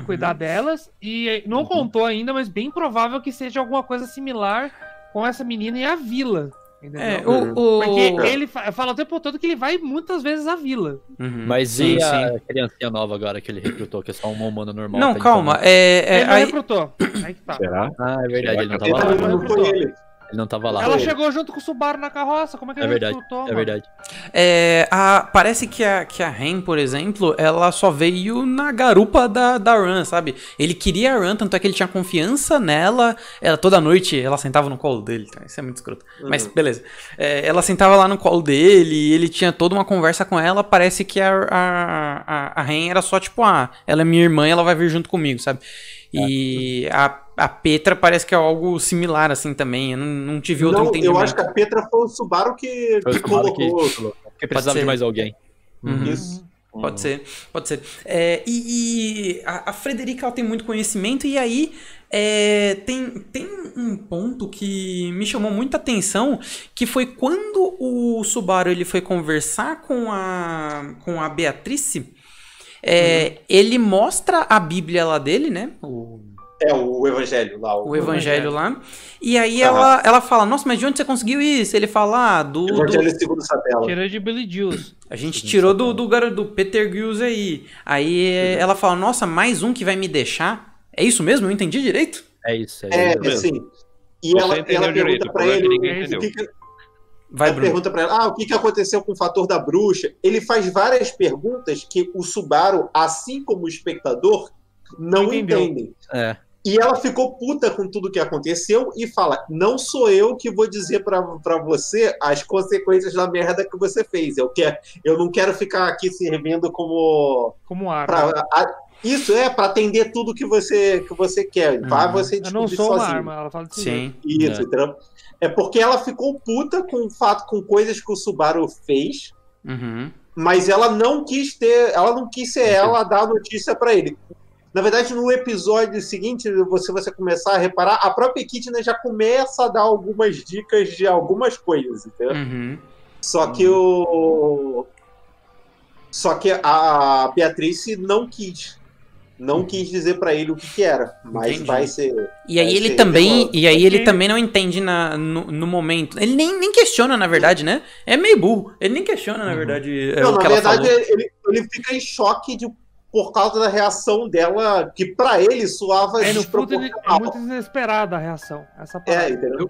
cuidar delas, e não contou ainda, mas bem provável que seja alguma coisa similar com essa menina e a vila. Entendeu? Porque ele fala o tempo todo que ele vai muitas vezes à vila. Mas e a criancinha nova agora que ele recrutou, que é só uma humana normal? Não, calma. Ele não recrutou. Aí que tá. Será? É verdade, ele não tava lá. Não foi ele. Ele não tava lá. Ela chegou junto com o Subaru na carroça, como é que ele recrutou, mano? É verdade. Parece que a Ren, por exemplo, ela só veio na garupa da Run, sabe? Ele queria a Run, tanto é que ele tinha confiança nela. Ela, toda noite ela sentava no colo dele, tá? Isso é muito escroto. Mas beleza. Ela sentava lá no colo dele e ele tinha toda uma conversa com ela. Parece que a Ren era só tipo, ela é minha irmã e ela vai vir junto comigo, sabe? E a Petra parece que é algo similar assim também. Eu não tive outro entendimento. Eu acho que a Petra foi o Subaru que colocou. Que precisava de mais alguém. Isso. Pode ser. A Frederica, ela tem muito conhecimento, e aí tem um ponto que me chamou muita atenção, que foi quando o Subaru ele foi conversar com a Beatrice, ele mostra a Bíblia lá dele, né? O Evangelho lá. O Evangelho lá. E aí ela fala, nossa, mas de onde você conseguiu isso? Ele fala, do... Evangelho segundo Sapela. Tirou de Billy Juice. A gente tirou do Peter Gills aí. Aí ela fala, nossa, mais um que vai me deixar. É isso mesmo? Eu entendi direito? É isso. Sim. E ela pergunta pra ele... Ela pergunta pra ela, o que aconteceu com o fator da bruxa? Ele faz várias perguntas que o Subaru, assim como o espectador, não entendem. E ela ficou puta com tudo que aconteceu e fala, não sou eu que vou dizer pra você as consequências da merda que você fez. Eu não quero ficar aqui servindo como arma. Isso pra atender tudo que você quer. Vai você descobrir sozinho. Eu não sou uma arma, ela fala assim. Sim. Isso, então, é porque ela ficou puta com coisas que o Subaru fez, mas ela não quis ser ela a dar a notícia pra ele. Na verdade, no episódio seguinte, se você começar a reparar, a própria Echidna já começa a dar algumas dicas de algumas coisas, entendeu? Só que a Beatrice não quis dizer pra ele o que era, mas entendi. Vai ser. E aí ele também não entende no momento. Ele nem questiona, na verdade, né? É meio burro. Ele nem questiona, na verdade. Não, na verdade, ele fica em choque por causa da reação dela, que pra ele soava desproporcional. É muito desesperada a reação. Essa parte. Entendeu?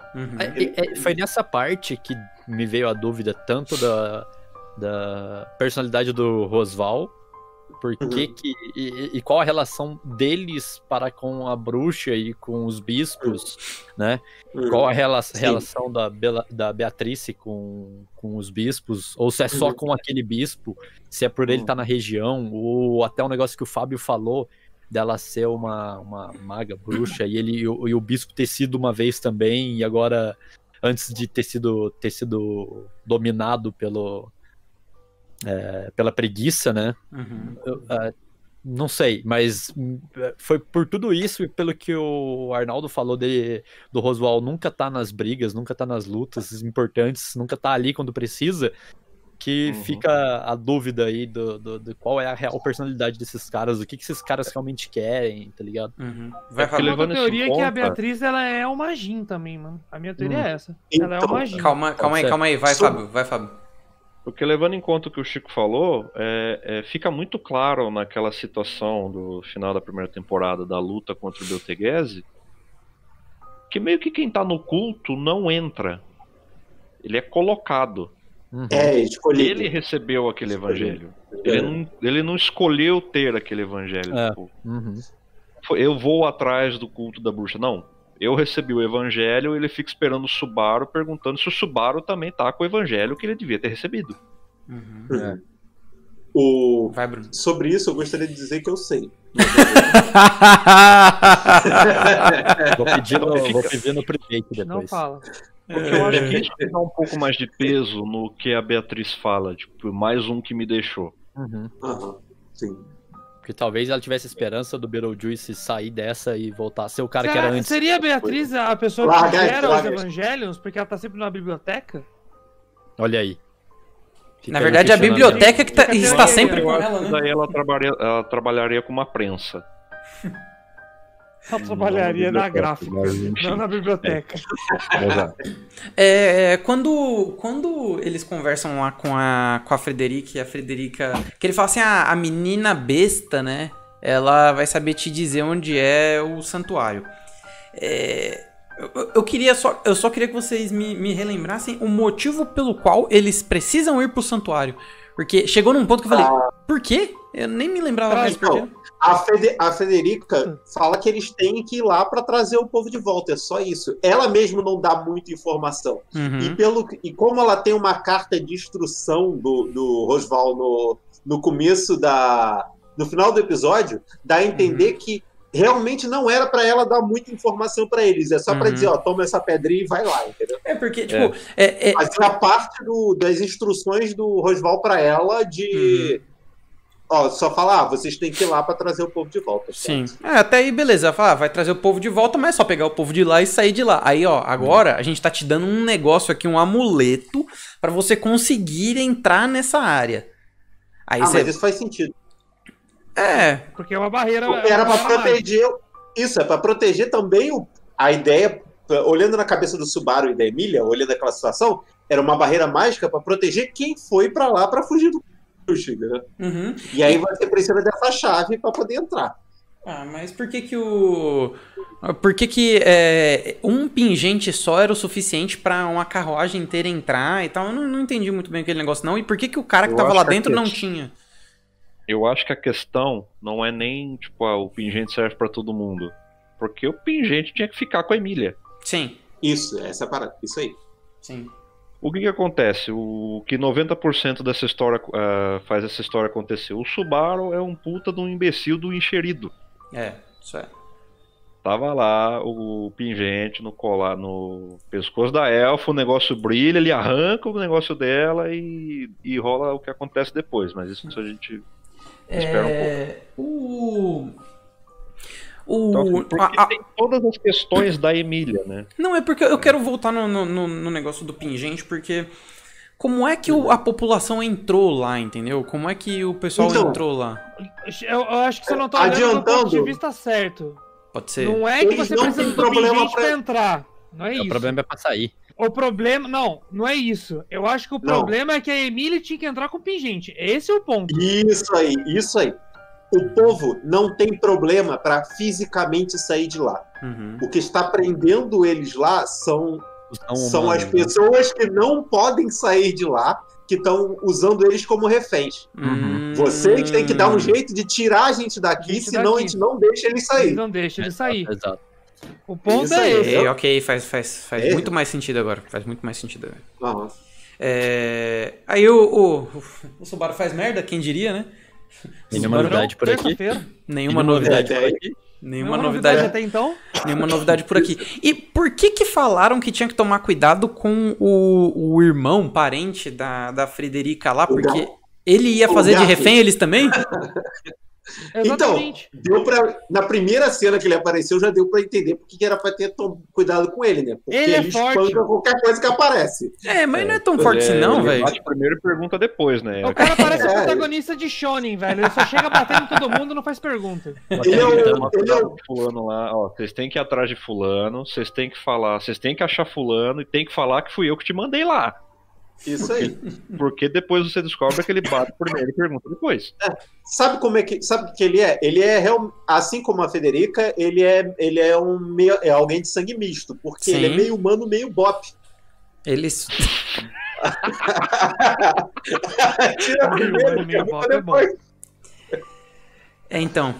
Foi nessa parte que me veio a dúvida tanto da personalidade do Rosval, e qual a relação deles para com a bruxa e com os bispos, né? Qual a relação da Beatrice com os bispos, ou se é só com aquele bispo, se é por ele estar na região, ou até um negócio que o Fábio falou, dela ser uma maga bruxa, e o bispo ter sido uma vez também, e agora, antes de ter sido dominado pela preguiça, né? Não sei, mas foi por tudo isso e pelo que o Arnaldo falou do Rosval nunca tá nas brigas, nunca tá nas lutas importantes, nunca tá ali quando precisa, que fica a dúvida aí de qual é a real personalidade desses caras, o que esses caras realmente querem, tá ligado? Vai falar a teoria que a Beatriz, ela é uma Jin também, mano. A minha teoria é essa. Ela é uma Jin. Calma aí, vai, Fábio. Porque levando em conta o que o Chico falou, fica muito claro naquela situação do final da primeira temporada da luta contra o Belteghese, que meio que quem tá no culto não entra. Ele é colocado. Escolhido. Ele recebeu aquele evangelho. Ele não escolheu ter aquele evangelho. Eu vou atrás do culto da bruxa. Não. Eu recebi o evangelho e ele fica esperando o Subaru, perguntando se o Subaru também tá com o evangelho que ele devia ter recebido. Vai, Bruno. Sobre isso, eu gostaria de dizer que eu sei. Vou pedir no prefeito depois. Não fala. Porque eu acho que isso dá um pouco mais de peso no que a Beatriz fala. Tipo, mais um que me deixou. Sim. Porque talvez ela tivesse esperança do Beetlejuice sair dessa e voltar a ser o cara que era antes. Seria a Beatriz a pessoa que gera os evangelhos? Porque ela tá sempre na biblioteca? Olha aí. Na verdade, a biblioteca que está sempre com ela, né? Daí ela trabalharia com uma prensa. Ela trabalharia na gráfica, não na biblioteca. Quando eles conversam lá com a Frederica, e a Frederica... Que ele fala assim, a menina besta, né? Ela vai saber te dizer onde é o santuário. Eu só queria que vocês me relembrassem o motivo pelo qual eles precisam ir pro santuário. Porque chegou num ponto que eu falei, por quê? Eu nem me lembrava mais por quê. A Federica fala que eles têm que ir lá para trazer o povo de volta, é só isso. Ela mesmo não dá muita informação. E como ela tem uma carta de instrução do Rosval no começo no final do episódio, dá a entender que realmente não era para ela dar muita informação para eles, é só para dizer, ó, toma essa pedrinha e vai lá, entendeu? Porque, tipo... Mas a parte das instruções do Rosval para ela de... Ó, só falar, vocês têm que ir lá para trazer o povo de volta. Sim. Até aí, beleza. Ela fala, vai trazer o povo de volta, mas é só pegar o povo de lá e sair de lá. Aí, ó, agora a gente tá te dando um negócio aqui, um amuleto, para você conseguir entrar nessa área. Aí mas isso faz sentido. Porque é uma barreira. Porque era para proteger. Isso, é para proteger também a ideia. Olhando na cabeça do Subaru e da Emília, olhando aquela situação, era uma barreira mágica para proteger quem foi para lá para fugir do Crush, né? E aí você precisa dessa chave para poder entrar. Mas por que um pingente só era o suficiente para uma carruagem inteira entrar e tal? Eu não entendi muito bem aquele negócio não. E por que o cara que tava lá dentro não tinha? Eu acho que a questão não é nem, tipo, o pingente serve pra todo mundo. Porque o pingente tinha que ficar com a Emília. Sim. Isso, essa parada. Isso aí. Sim. O que acontece? O que 90% dessa história faz essa história acontecer. O Subaru é um puta de um imbecil do encherido. Isso é. Tava lá o pingente no pescoço da elfa, o negócio brilha, ele arranca o negócio dela e rola o que acontece depois. Mas isso a gente... espera um pouco. Então, porque tem todas as questões da Emília, né? Não, é porque eu quero voltar no negócio do pingente, porque como é que a população entrou lá, entendeu? Como é que o pessoal entrou lá? Eu acho que você não tá olhando do ponto de vista certo. Pode ser. Não é que você precisa do pingente pra entrar. Não é isso. O problema é pra sair. O problema... Não é isso. Eu acho que o problema é que a Emília tinha que entrar com o pingente. Esse é o ponto. Isso aí. O povo não tem problema para fisicamente sair de lá. O que está prendendo eles lá são as pessoas que não podem sair de lá, que estão usando eles como reféns. Vocês têm que dar um jeito de tirar a gente daqui, senão a gente não deixa eles sair. Não deixa eles sair. Exato. O ponto é esse. Ok, faz muito mais sentido agora. Faz muito mais sentido agora. Aí o Subaru faz merda, quem diria, né? Nenhuma novidade por aqui. Nenhuma novidade por aqui. Nenhuma novidade até então. Nenhuma novidade por aqui. E por que falaram que tinha que tomar cuidado com o irmão, parente da Frederica lá? Porque ele ia fazer de refém eles também? Exatamente. Então, na primeira cena que ele apareceu, já deu pra entender porque que era pra ter cuidado com ele, né? Porque ele espanca qualquer coisa que aparece. Mas não é tão forte assim não, velho. Bate primeiro e pergunta depois, né? O cara parece o protagonista de Shonen, velho. Ele só chega batendo em todo mundo e não faz pergunta. Fulano lá, ó, vocês têm que ir atrás de fulano, vocês têm que falar, vocês têm que achar fulano e tem que falar que fui eu que te mandei lá. Isso aí. Porque depois você descobre que ele bate primeiro e pergunta depois. Sabe o que ele é? Ele é assim como a Federica, ele é alguém de sangue misto, porque ele é meio humano, meio bop. Eles Tira primeiro, meio bop depois. Então,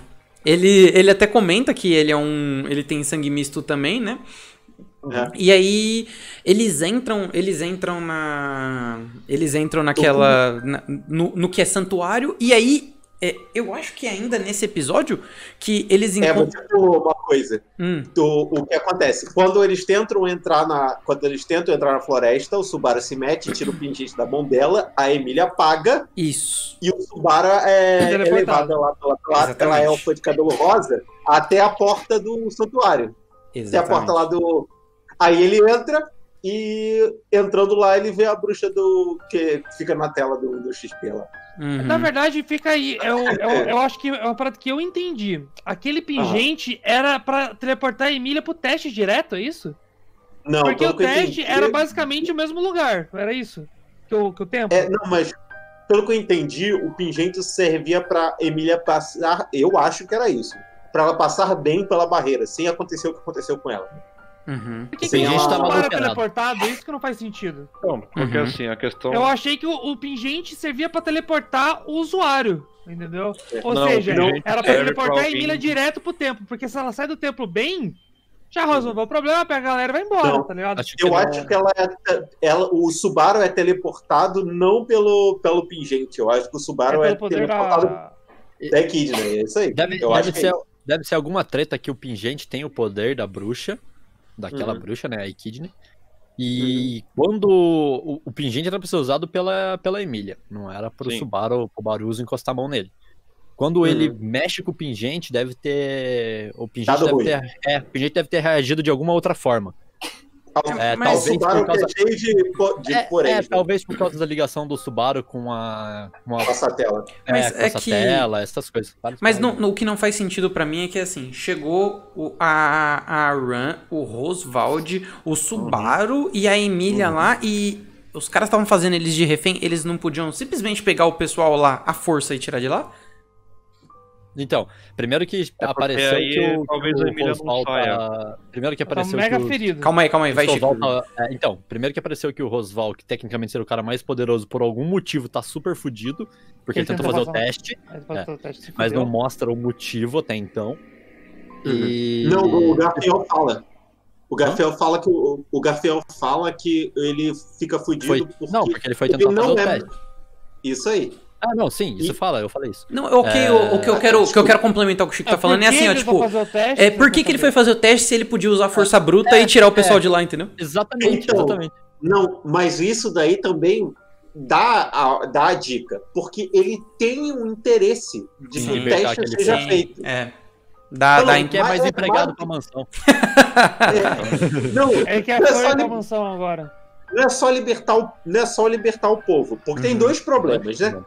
ele até comenta que ele tem sangue misto também, né? E aí eles entram naquela no que é santuário, e aí eu acho que ainda nesse episódio que eles você falou uma coisa. O que acontece quando eles tentam entrar na floresta, o Subaru se mete, tira o pingente da mão dela, a Emília apaga. Isso. E o Subaru é levado lá pela elfa de cabelo rosa até a porta do santuário. Até a porta lá do... Aí ele entra e, entrando lá, ele vê a bruxa que fica na tela do XP lá. Na verdade, fica aí. Eu acho que é uma parada que eu entendi. Aquele pingente era pra teleportar a Emília pro teste direto, é isso? Não, porque o teste era basicamente o mesmo lugar, era isso? Que o tempo? Não, mas pelo que eu entendi, o pingente servia pra Emília passar, eu acho que era isso, pra ela passar bem pela barreira, sem acontecer o que aconteceu com ela. Por que o Subaru é teleportado? Isso que não faz sentido. Não, porque assim, a questão... Eu achei que o pingente servia pra teleportar o usuário, entendeu? Ou seja, era pra teleportar a Emília direto pro templo, porque se ela sai do templo bem, já resolveu o problema, pega a galera e vai embora, tá ligado? Acho que o Subaru é teleportado não pelo pingente, eu acho que o Subaru é teleportado da Echidna, é isso aí. Deve ser alguma treta que o pingente tem o poder da bruxa, daquela bruxa, né, a Echidna. E quando o pingente era pra ser usado pela Emília, não era pro Subaru, pro Baruzo encostar a mão nele. Quando ele mexe com o pingente, o pingente deve ter reagido de alguma outra forma. Mas talvez Subaru por causa... é cheio de poréns, talvez por causa da ligação do Subaru com a Satela. Mas a Satela, essas coisas. Mas o que não faz sentido pra mim é que assim, chegou a Ran, o Roswald, o Subaru e a Emília lá e os caras estavam fazendo eles de refém, eles não podiam simplesmente pegar o pessoal lá à força e tirar de lá? Então, primeiro que apareceu que talvez a Emília não saia. Primeiro que apareceu mega ferido. Calma aí, vai, Chico. Então, primeiro que apareceu que o Roswald, que tecnicamente seria o cara mais poderoso, por algum motivo tá super fudido, porque ele tentou fazer o teste, mas não mostra o motivo até então. Não, o Garfiel fala. O Garfiel fala que o Garfiel fala que ele fica fudido porque ele foi tentar fazer o teste. Isso aí. Ah, não, sim, isso eu falei isso. Não, o que eu quero complementar o que o Chico tá falando é assim, ó, tipo, por que ele foi fazer o teste se ele podia usar força bruta e tirar o pessoal de lá, entendeu? Exatamente. Não, mas isso daí também dá a dica, porque ele tem um interesse de que o teste seja feito. Ele quer mais empregado pra mansão. Ele quer fora da mansão agora. Não é só libertar o povo, porque tem dois problemas, né?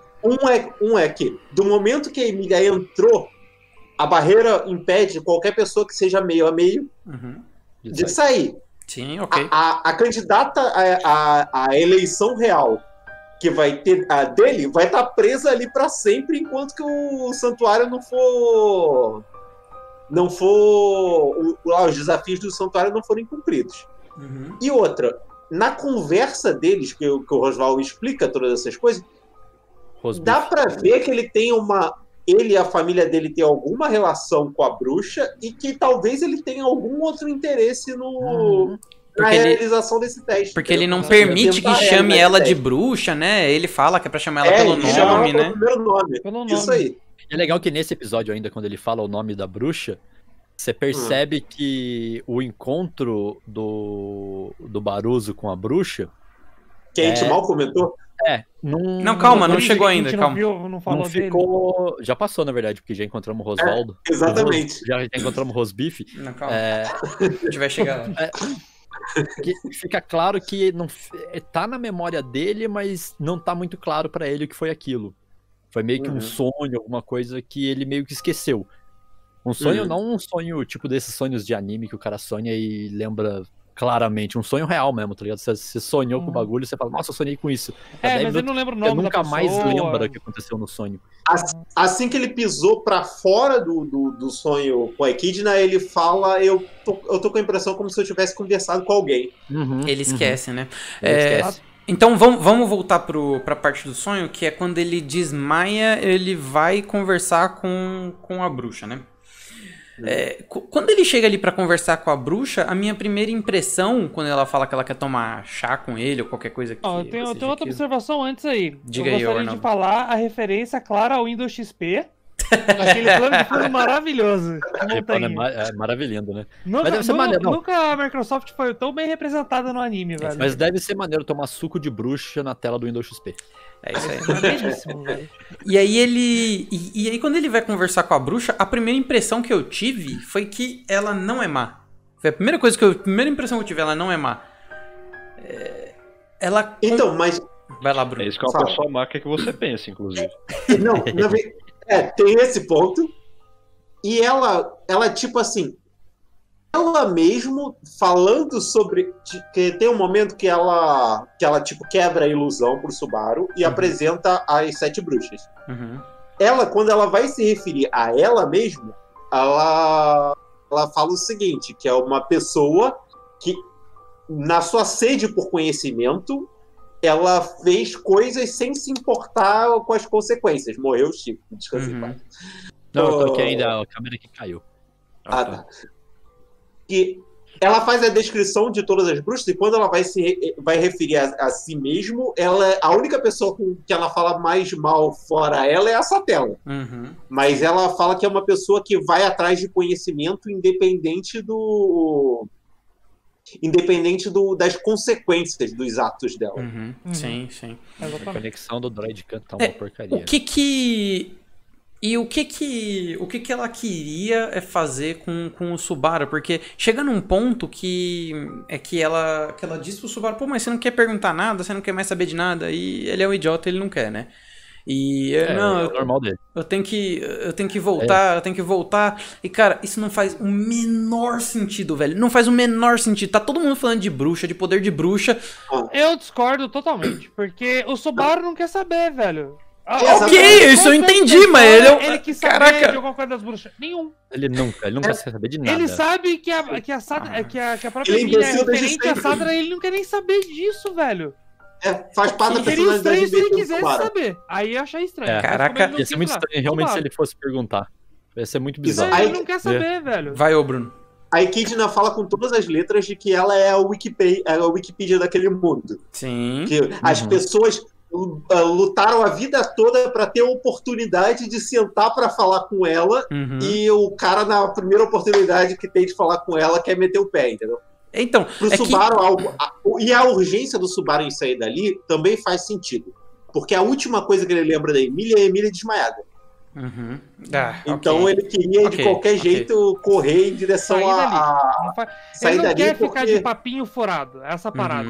Um é que, do momento que a Emília entrou, a barreira impede qualquer pessoa que seja meio a meio de sair. Sim, ok. A candidata à eleição real que vai ter a dele vai estar presa ali para sempre enquanto que o santuário os desafios do santuário não forem cumpridos. E outra, na conversa deles, que o Roswald explica todas essas coisas, dá pra ver que ele e a família dele tem alguma relação com a bruxa e que talvez ele tenha algum outro interesse na realização desse teste. Porque ele não permite que chame ela de bruxa, né? Ele fala que é pra chamar ela pelo nome, né? Pelo nome. Isso aí. É legal que nesse episódio ainda, quando ele fala o nome da bruxa, você percebe que o encontro do Baruzo com a bruxa... Que a gente mal comentou? Não, calma, não chegou ainda, calma. Não falou dele. Já passou, na verdade, porque já encontramos o Roswaldo. Exatamente. Já encontramos o Rosbife. Não, calma. A gente vai chegar lá. Fica claro que tá na memória dele, mas não tá muito claro pra ele o que foi aquilo. Foi meio que um sonho, alguma coisa que ele meio que esqueceu. Um sonho, não um sonho tipo desses sonhos de anime que o cara sonha e lembra claramente. Um sonho real mesmo, tá ligado? Você sonhou com o bagulho e você fala, nossa, eu sonhei com isso. Mas eu não lembro o nome da nunca mais lembra o que aconteceu no sonho. Assim que ele pisou pra fora do sonho com a Echidna, ele fala, eu tô com a impressão como se eu tivesse conversado com alguém. Ele esquece, né? Ele esquece. Então vamos voltar pra parte do sonho, que é quando ele desmaia, ele vai conversar com a bruxa, né? Quando ele chega ali pra conversar com a bruxa, a minha primeira impressão, quando ela fala que ela quer tomar chá com ele ou qualquer coisa que... Eu tenho outra observação antes aí. Diga eu aí, gostaria de falar a referência clara ao Windows XP. Aquele plano de fundo maravilhoso. É maravilhoso, né? Nunca a Microsoft foi tão bem representada no anime, velho. Mas deve ser maneiro tomar suco de bruxa na tela do Windows XP. É isso aí. E aí quando ele vai conversar com a bruxa, a primeira impressão que eu tive foi que ela não é má. Foi a primeira impressão que eu tive, ela não é má. Então, mas... Vai lá, Bruno. É isso que é uma pessoa má que você pensa, inclusive. Não, tem esse ponto. E ela tipo assim, ela mesmo falando sobre que tem um momento que ela tipo quebra a ilusão pro Subaru e apresenta as 7 bruxas. Ela, quando ela vai se referir a ela mesma, ela fala o seguinte, que é uma pessoa que na sua sede por conhecimento, ela fez coisas sem se importar com as consequências. Morreu o Chico, descanse em paz. Não, eu coloquei ainda a câmera que caiu. Tá. Que ela faz a descrição de todas as bruxas e quando ela vai referir a si mesmo, a única pessoa com que ela fala mais mal fora ela é a Satela. Mas ela fala que é uma pessoa que vai atrás de conhecimento independente das consequências dos atos dela. Sim, sim. A conexão do Droid Khan tá uma porcaria. O que ela queria fazer com o Subaru? Porque chega num ponto que ela diz pro Subaru, pô, mas você não quer perguntar nada, você não quer mais saber de nada, e ele é um idiota, ele não quer, né? E é o normal dele. Eu tenho que voltar, E, cara, isso não faz o menor sentido, velho. Não faz o menor sentido. Tá todo mundo falando de bruxa, de poder de bruxa. Eu discordo totalmente, porque o Subaru não quer saber, velho. Ok, isso eu entendi, mas ele quis saber de alguma coisa das bruxas. Nenhum. Ele nunca quer saber de nada. Ele sabe que a própria filha é referente a Sadra, ele não quer nem saber disso, velho. Faz parte da personalidade dele. Se ele quisesse saber. Aí eu achei estranho. Caraca, ia ser muito estranho realmente se ele fosse perguntar. Ia ser muito bizarro. Ele não quer saber, velho. Vai, ô Bruno. A Echidna fala com todas as letras de que ela é a Wikipedia daquele mundo. Sim. Que as pessoas lutaram a vida toda para ter a oportunidade de sentar para falar com ela e o cara, na primeira oportunidade que tem de falar com ela, quer meter o pé, entendeu? Então, pro Subaru, e a urgência do Subaru em sair dali também faz sentido. Porque a última coisa que ele lembra da Emília é a Emília desmaiada. Então ele queria de qualquer jeito correr em direção sair dali. Ele não quer ficar de papinho furado, essa parada.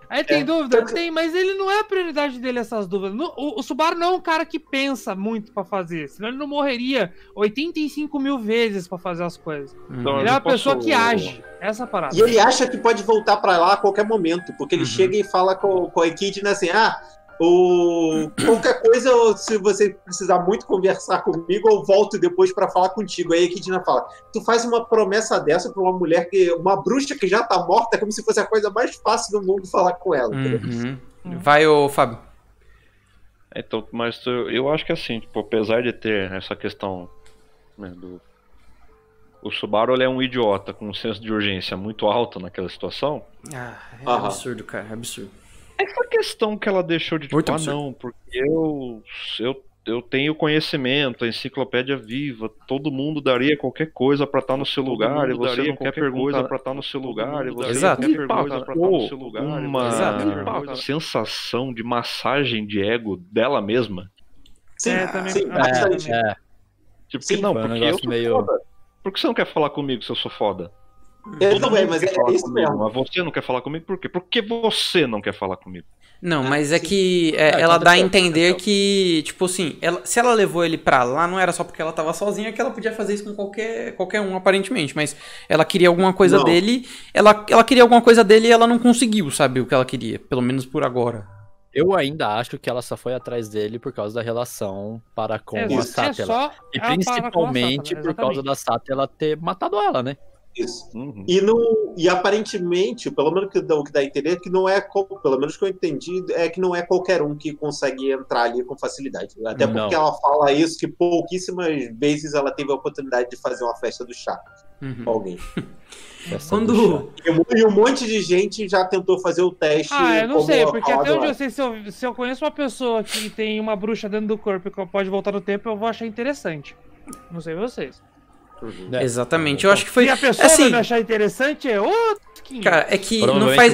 Aí tem dúvida? Tem, mas ele não é a prioridade dele essas dúvidas. O Subaru não é um cara que pensa muito pra fazer, senão ele não morreria 85 mil vezes pra fazer as coisas. Ele é uma pessoa que age, essa parada. E ele acha que pode voltar pra lá a qualquer momento, porque ele chega e fala com a Echidna assim, qualquer coisa, se você precisar muito conversar comigo, eu volto depois pra falar contigo. Aí a Echidna fala, tu faz uma promessa dessa pra uma mulher, uma bruxa que já tá morta, como se fosse a coisa mais fácil do mundo falar com ela. Vai, ô Fábio. Então, mas eu acho que assim, tipo, apesar de ter essa questão, né, o Subaru, ele é um idiota com um senso de urgência muito alto naquela situação. Absurdo, cara, absurdo. Essa questão que ela deixou de tipo, não, porque eu tenho conhecimento, a enciclopédia viva, todo mundo daria qualquer coisa pra estar no seu lugar, e você não quer coisa pra estar no seu lugar, e você não quer coisa pra estar no seu lugar, uma sensação de massagem de ego dela mesma. Tipo, sim, não, porque eu sou foda. Por que você não quer falar comigo se eu sou foda? Eu também, mas é isso mesmo. Mas você não quer falar comigo por quê? Por que você não quer falar comigo? Não, mas é que ela dá a entender que, tipo assim, se ela levou ele pra lá, não era só porque ela tava sozinha que ela podia fazer isso com qualquer um, aparentemente. Mas ela queria alguma coisa dele, ela queria alguma coisa dele e ela não conseguiu, sabe, o que ela queria, pelo menos por agora. Eu ainda acho que ela só foi atrás dele por causa da relação para com a Satela. E principalmente por causa da Satela ter matado ela, né? Isso. E aparentemente, pelo menos o que dá a entender, que não é, pelo menos que eu entendi, é que não é qualquer um que consegue entrar ali com facilidade. Até porque ela fala isso, que pouquíssimas vezes ela teve a oportunidade de fazer uma festa do chá com alguém. E um monte de gente já tentou fazer o teste. Eu não sei, porque até onde eu sei, se eu conheço uma pessoa que tem uma bruxa dentro do corpo e que pode voltar no tempo, eu vou achar interessante. Não sei vocês. Exatamente, eu acho que foi. Se a pessoa vai me achar interessante, é outro. Cara, é que não faz.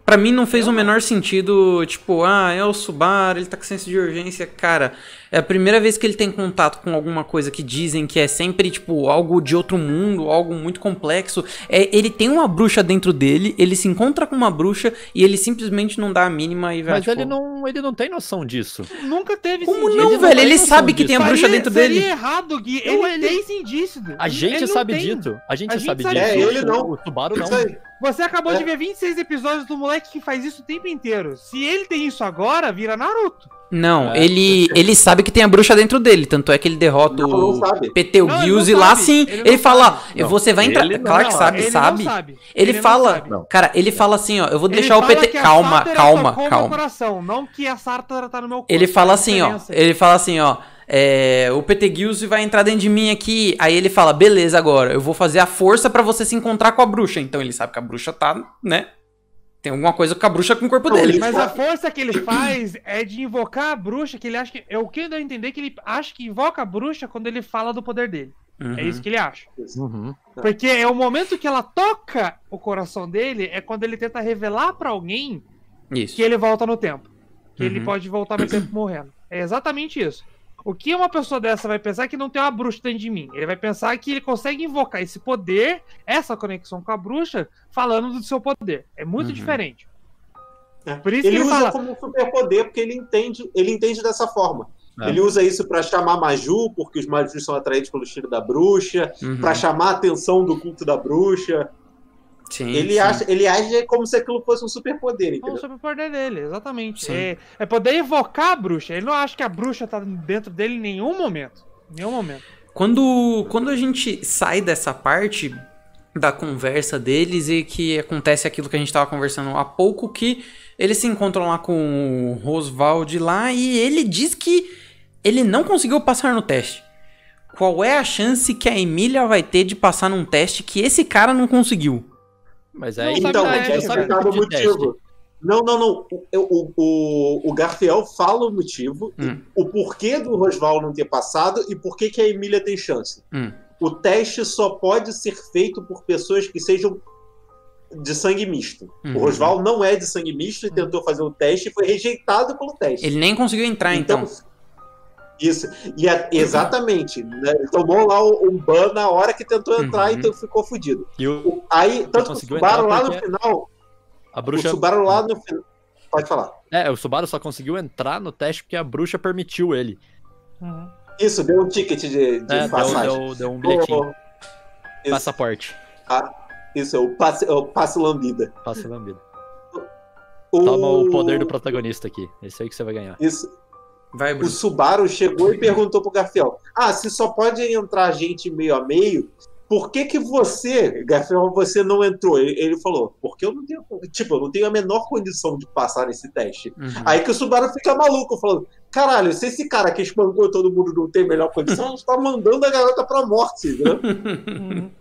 Pra mim não fez o menor sentido, tipo, é o Subaru, ele tá com senso de urgência. Cara, é a primeira vez que ele tem contato com alguma coisa que dizem que é sempre, tipo, algo de outro mundo, algo muito complexo. Ele tem uma bruxa dentro dele, ele se encontra com uma bruxa e ele simplesmente não dá a mínima e vai. Mas tipo... ele não tem noção disso. Nunca teve Como esse não, velho? Ele sabe que tem a bruxa dentro dele. Seria errado, Gui. Ele tem esse indício. A gente sabe disso. A gente sabe disso. Ele não. O Subaru não. Você acabou de ver 26 episódios do moleque que faz isso o tempo inteiro. Se ele tem isso agora, vira Naruto. Não, ele sabe que tem a bruxa dentro dele, tanto é que ele derrota o Betelgeuse lá, sim. Ele fala, você vai entrar. Claro que sabe. Ele fala, cara, ele fala assim, ó, eu vou deixar o PT. Calma. Coração, não que a Sartra tá no meu corpo. Ele fala assim, ó. O Betelgeuse vai entrar dentro de mim aqui. Aí ele fala, beleza, agora eu vou fazer a força pra você se encontrar com a bruxa. Então ele sabe que a bruxa tá, né? Tem alguma coisa com a bruxa com o corpo dele. Mas a força que ele faz é de invocar a bruxa, que ele acha que... O que eu dou a entender que ele acha que invoca a bruxa quando ele fala do poder dele. Uhum. É isso que ele acha. Uhum. Porque é o momento que ela toca o coração dele, é quando ele tenta revelar pra alguém que ele volta no tempo. Que ele pode voltar no tempo morrendo. É exatamente isso. O que uma pessoa dessa vai pensar que não tem uma bruxa dentro de mim? Ele vai pensar que ele consegue invocar esse poder, essa conexão com a bruxa, falando do seu poder. É muito diferente. Por isso ele usa como superpoder, porque ele entende dessa forma. Ele usa isso pra chamar Maju, porque os Majus são atraídos pelo cheiro da bruxa, pra chamar a atenção do culto da bruxa. Ele age como se aquilo fosse um superpoder, entendeu? É um superpoder dele, exatamente. É poder evocar a bruxa. Ele não acha que a bruxa tá dentro dele em nenhum momento. Quando a gente sai dessa parte da conversa deles e que acontece aquilo que a gente tava conversando há pouco, que eles se encontram lá com o Roswald lá e ele diz que ele não conseguiu passar no teste. Qual é a chance que a Emília vai ter de passar num teste que esse cara não conseguiu? Mas aí então, é explicado o motivo. Não. O Garfiel fala o motivo, o porquê do Roswald não ter passado e por que a Emília tem chance. O teste só pode ser feito por pessoas que sejam de sangue misto. O Roswald não é de sangue misto e tentou fazer o teste e foi rejeitado pelo teste. Ele nem conseguiu entrar, então. Isso, exatamente, né? Ele tomou lá um ban na hora que tentou entrar e ficou fudido. Aí, tanto que o Subaru lá no final... A bruxa... O Subaru lá no final... Pode falar. O Subaru só conseguiu entrar no teste porque a bruxa permitiu ele. Isso, deu um ticket de passagem. Deu um bilhetinho. Passaporte. Isso, é o passe lambida. Passe lambida. Toma o poder do protagonista aqui. Esse aí que você vai ganhar. Isso. O Subaru chegou e perguntou pro Garfiel: se só pode entrar gente meio a meio, por que você, Garfiel, você não entrou? Ele falou, porque eu não tenho a menor condição de passar nesse teste. Aí que o Subaru fica maluco, falando, caralho, se esse cara que espancou todo mundo não tem a melhor condição, a gente tá mandando a garota pra morte, né?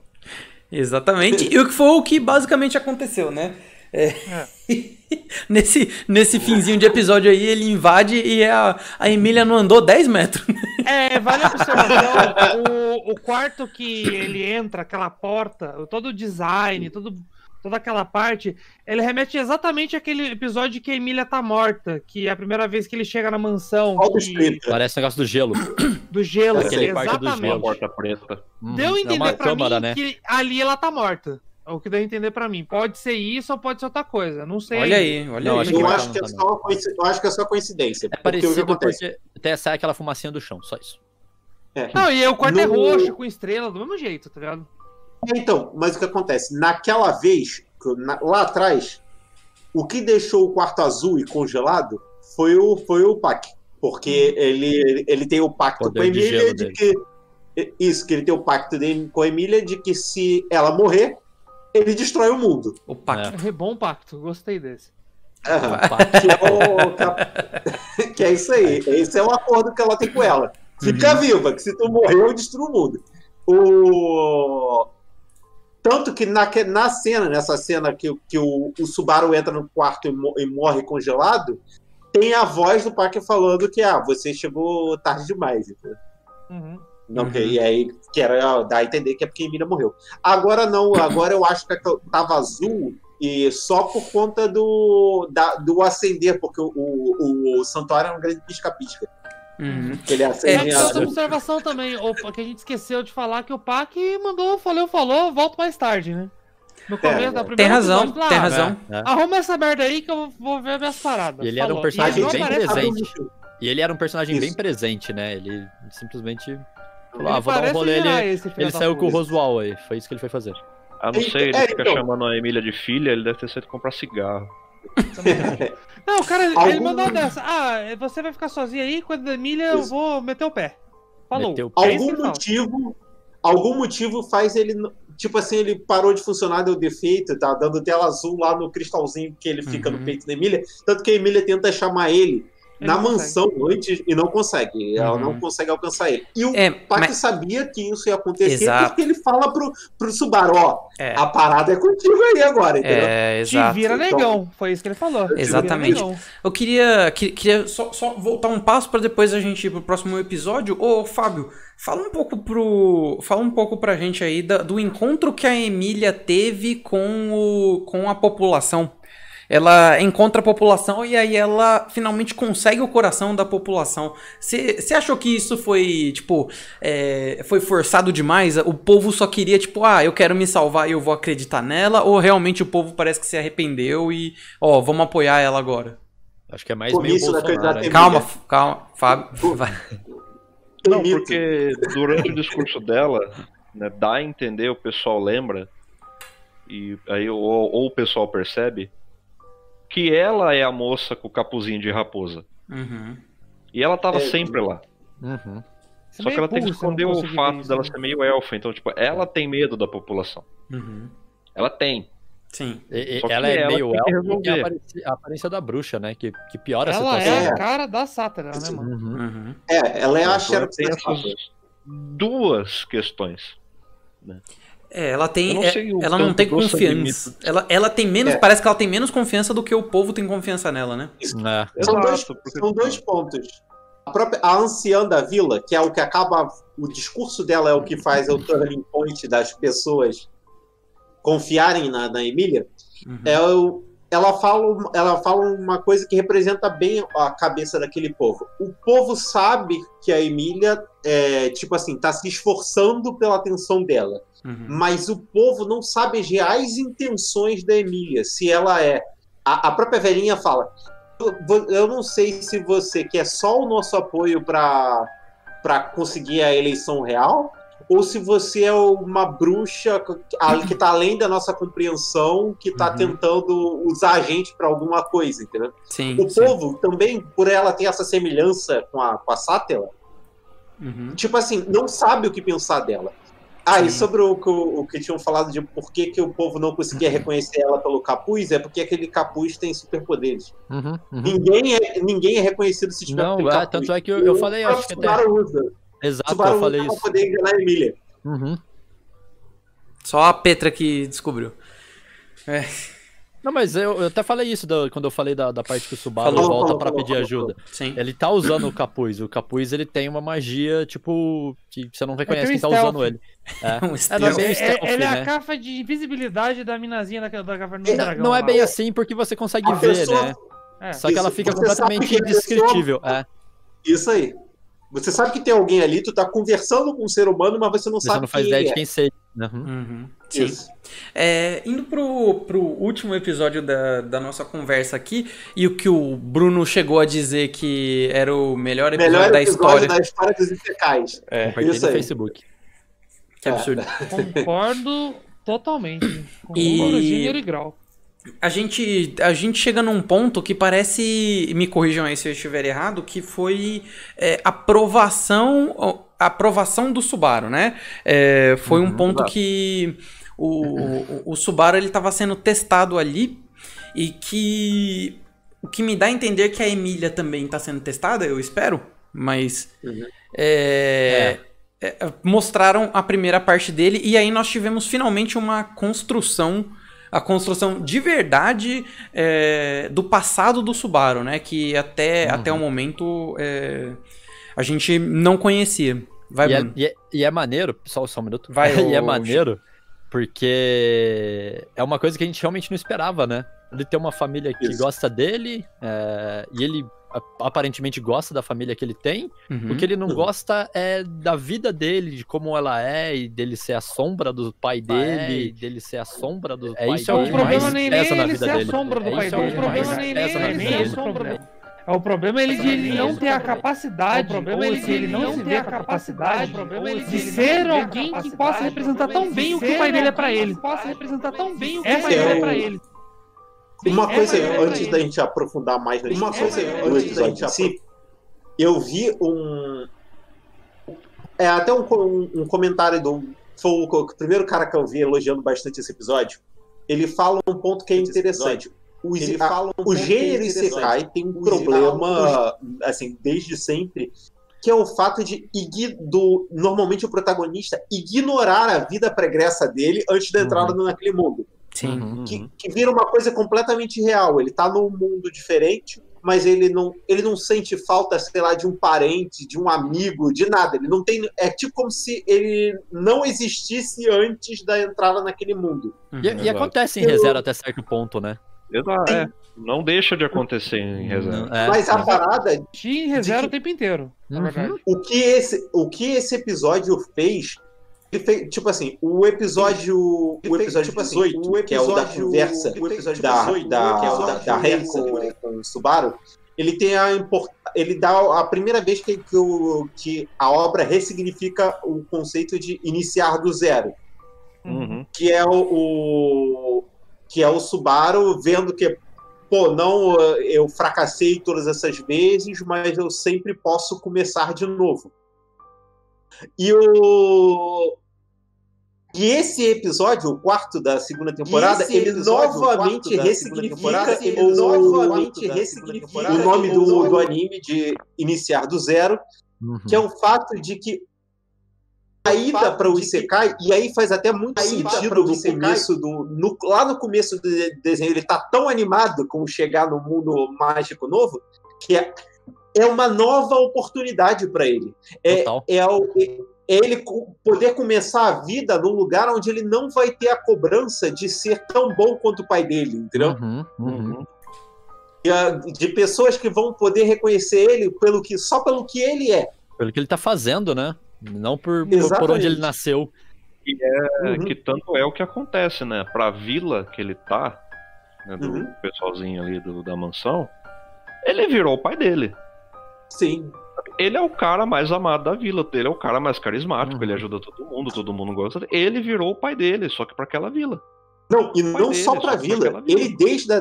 Exatamente, e o que foi o que basicamente aconteceu, né? Nesse finzinho de episódio aí, ele invade e a Emília não andou 10 metros. Vale a observação, o quarto que ele entra, aquela porta, todo o design, toda aquela parte, ele remete exatamente àquele episódio que a Emília tá morta, que é a primeira vez que ele chega na mansão. Parece um negócio do gelo. Do gelo, aquele quarto do gelo. Porta preta. Deu a entender pra mim que ali ela tá morta. É o que deu a entender pra mim. Pode ser isso ou pode ser outra coisa. Não sei. Olha aí. Eu acho que é só coincidência. É parecido porque até sai aquela fumacinha do chão, só isso. Não, e o quarto é roxo, com estrela, do mesmo jeito, tá ligado? Então, mas o que acontece? Naquela vez, lá atrás, o que deixou o quarto azul e congelado foi o Pac. Porque ele tem o pacto com a Emília de que... Isso, que ele tem o pacto com a Emília de que se ela morrer, ele destrói o mundo. O pacto. É bom pacto, gostei desse. Que é isso aí. Esse é o acordo que ela tem com ela. Fica viva, que se tu morrer, eu destruo o mundo. Tanto que nessa cena que o Subaru entra no quarto e morre congelado, tem a voz do Parker falando que você chegou tarde demais. E aí, que era dar a entender que é porque a Emília morreu. Agora não, agora eu acho que tava azul e só por conta do acender, porque o santuário é um grande pisca-pisca. Que ele acende. Outra observação também, que a gente esqueceu de falar que o Pac falou, volto mais tarde, né? No começo da primeira tem razão. Arruma essa merda aí que eu vou ver minhas paradas. E ele era um personagem bem presente. E ele era um personagem bem presente, né? Ele simplesmente falou, vou dar um rolê. Ele saiu com o Roswald aí. Foi isso que ele foi fazer. não sei, ele fica chamando a Emília de filha, ele deve ter saído comprar cigarro. Não, o cara, ele mandou dessa. Você vai ficar sozinha aí, quando a Emília eu vou meter o pé. Falou. Algum motivo faz ele... Tipo assim, ele parou de funcionar, deu defeito, tá dando tela azul lá no cristalzinho que ele fica no peito da Emília. Tanto que a Emília tenta chamar ele na mansão antes e não consegue. Ela não consegue alcançar ele. E o Pac sabia que isso ia acontecer porque ele fala pro Subaru, a parada é contigo aí agora, entendeu? Te vira negão, foi isso que ele falou. Exatamente. Eu queria só voltar um passo para depois a gente ir pro próximo episódio. Ô, Fábio, fala um pouco pra gente aí do encontro que a Emília teve com a população. Ela encontra a população e aí ela finalmente consegue o coração da população. Você achou que isso foi, tipo, foi forçado demais? O povo só queria, tipo, eu quero me salvar e eu vou acreditar nela? Ou realmente o povo parece que se arrependeu e, vamos apoiar ela agora? Acho que é mais meio Bolsonaro. Calma, Fábio. Vai. Não, porque durante o discurso dela, né, dá a entender, o pessoal lembra, e aí ou o pessoal percebe, que ela é a moça com o capuzinho de raposa. E ela tava sempre lá. Só que ela tem que esconder o fato dela ser meio elfa. Então, tipo, ela tem medo da população. Ela tem. Sim. Ela é meio elfa e a aparência da bruxa, né? Que piora a situação. Ela é a cara da sátira, né, mano? Ela é a Xerox. Tem essas duas questões, né? Ela não tem confiança. Ela tem menos. Parece que ela tem menos confiança do que o povo tem confiança nela, né? São dois pontos. A anciã da vila, que é o que acaba. O discurso dela é o que faz o turning point das pessoas confiarem na Emília. Ela fala uma coisa que representa bem a cabeça daquele povo. O povo sabe que a Emília tipo assim, tá se esforçando pela atenção dela. Mas o povo não sabe as reais intenções da Emília. Se ela é... A própria velhinha fala, eu não sei se você quer só o nosso apoio para conseguir a eleição real, ou se você é uma bruxa que tá além da nossa compreensão, que tá tentando usar a gente para alguma coisa, entendeu? Povo também, por ela ter essa semelhança com a Sátela, tipo assim, não sabe o que pensar dela. E sobre o que tinham falado de por que o povo não conseguia reconhecer ela pelo capuz, é porque aquele capuz tem superpoderes. Ninguém é reconhecido se tiver aquele capuz. Tanto é que eu falei, acho que até... Exato, eu falei isso. Pra poder enganar a Emília. Só a Petra que descobriu. Não, mas eu até falei isso quando eu falei da parte que o Subaru volta pra pedir ajuda. Sim. Ele tá usando o capuz. O capuz, ele tem uma magia, tipo, que você não reconhece quem tá usando ele. Ele é a capa de invisibilidade da minazinha da cavern do dragão. Não é bem assim, porque você consegue ver, né? Só que ela fica completamente indescritível. Isso aí. Você sabe que tem alguém ali, tu tá conversando com um ser humano, mas você não sabe quem é. Você não faz ideia de quem seja. Sim. Indo pro último episódio da nossa conversa aqui, e o que o Bruno chegou a dizer que era o melhor episódio da história. Da história dos Isekais. Compartilhe no Facebook. Que absurdo. Concordo totalmente. Com gênero e grau. A gente chega num ponto que parece, me corrijam aí se eu estiver errado, que foi a aprovação do Subaru, né? Foi um ponto que o Subaru ele estava sendo testado ali e que o que me dá a entender que a Emília também está sendo testada, eu espero, mas mostraram a primeira parte dele e aí nós tivemos finalmente a construção de verdade do passado do Subaru, né? Que até o momento a gente não conhecia. Bruno. E é maneiro, só um minuto. E é maneiro porque é uma coisa que a gente realmente não esperava, né? Ele tem uma família que gosta dele e ele aparentemente gosta da família que ele tem. O que ele não gosta é da vida dele, de como ela é, e dele ser a sombra do pai dele, isso é o que mais pesa na vida dele. O problema nem é ele ser a sombra do pai dele. O problema é ele não ter a capacidade. O problema é ele não ter a capacidade de ser alguém que possa representar tão bem o que o pai dele é pra ele. Uma coisa, antes da gente aprofundar mais no episódio em si, eu vi até um comentário foi o primeiro cara que eu vi elogiando bastante esse episódio. Ele fala um ponto que é interessante. O gênero Isekai tem um problema, assim, desde sempre, que é o fato de normalmente o protagonista ignorar a vida pregressa dele antes da entrada naquele mundo. Sim. Que vira uma coisa completamente real. Ele tá num mundo diferente, mas ele não sente falta, sei lá, de um parente, de um amigo, de nada. Ele não tem. É tipo como se ele não existisse antes da entrada naquele mundo. E acontece em ReZero até certo ponto, né? Exato. Não deixa de acontecer em ReZero. Mas a parada. Em ReZero o tempo inteiro. O que esse episódio fez. Ele fez, tipo assim, o episódio 18, que é o da conversa da Rei com o Subaru, ele tem ele dá a primeira vez que a obra ressignifica o conceito de iniciar do zero. Que é o Subaru vendo que, eu fracassei todas essas vezes, mas eu sempre posso começar de novo. E esse episódio, o quarto da segunda temporada, ele novamente ressignifica o nome do anime de Iniciar do Zero, que é o fato de que a ida para o Isekai, e aí faz até muito sentido lá no começo do desenho, ele tá tão animado com chegar no mundo mágico novo, que é uma nova oportunidade para ele. Ele poder começar a vida num lugar onde ele não vai ter a cobrança de ser tão bom quanto o pai dele, entendeu? De pessoas que vão poder reconhecer ele só pelo que ele é. Pelo que ele tá fazendo, né? Não por onde ele nasceu. Que tanto é o que acontece, né? Pra vila que ele tá, né, do pessoalzinho ali da mansão, ele virou o pai dele. Sim. Ele é o cara mais amado da vila, ele é o cara mais carismático, ele ajuda todo mundo gosta dele. Ele virou o pai dele, só que pra aquela vila. Não, e não só pra vila. Ele, desde a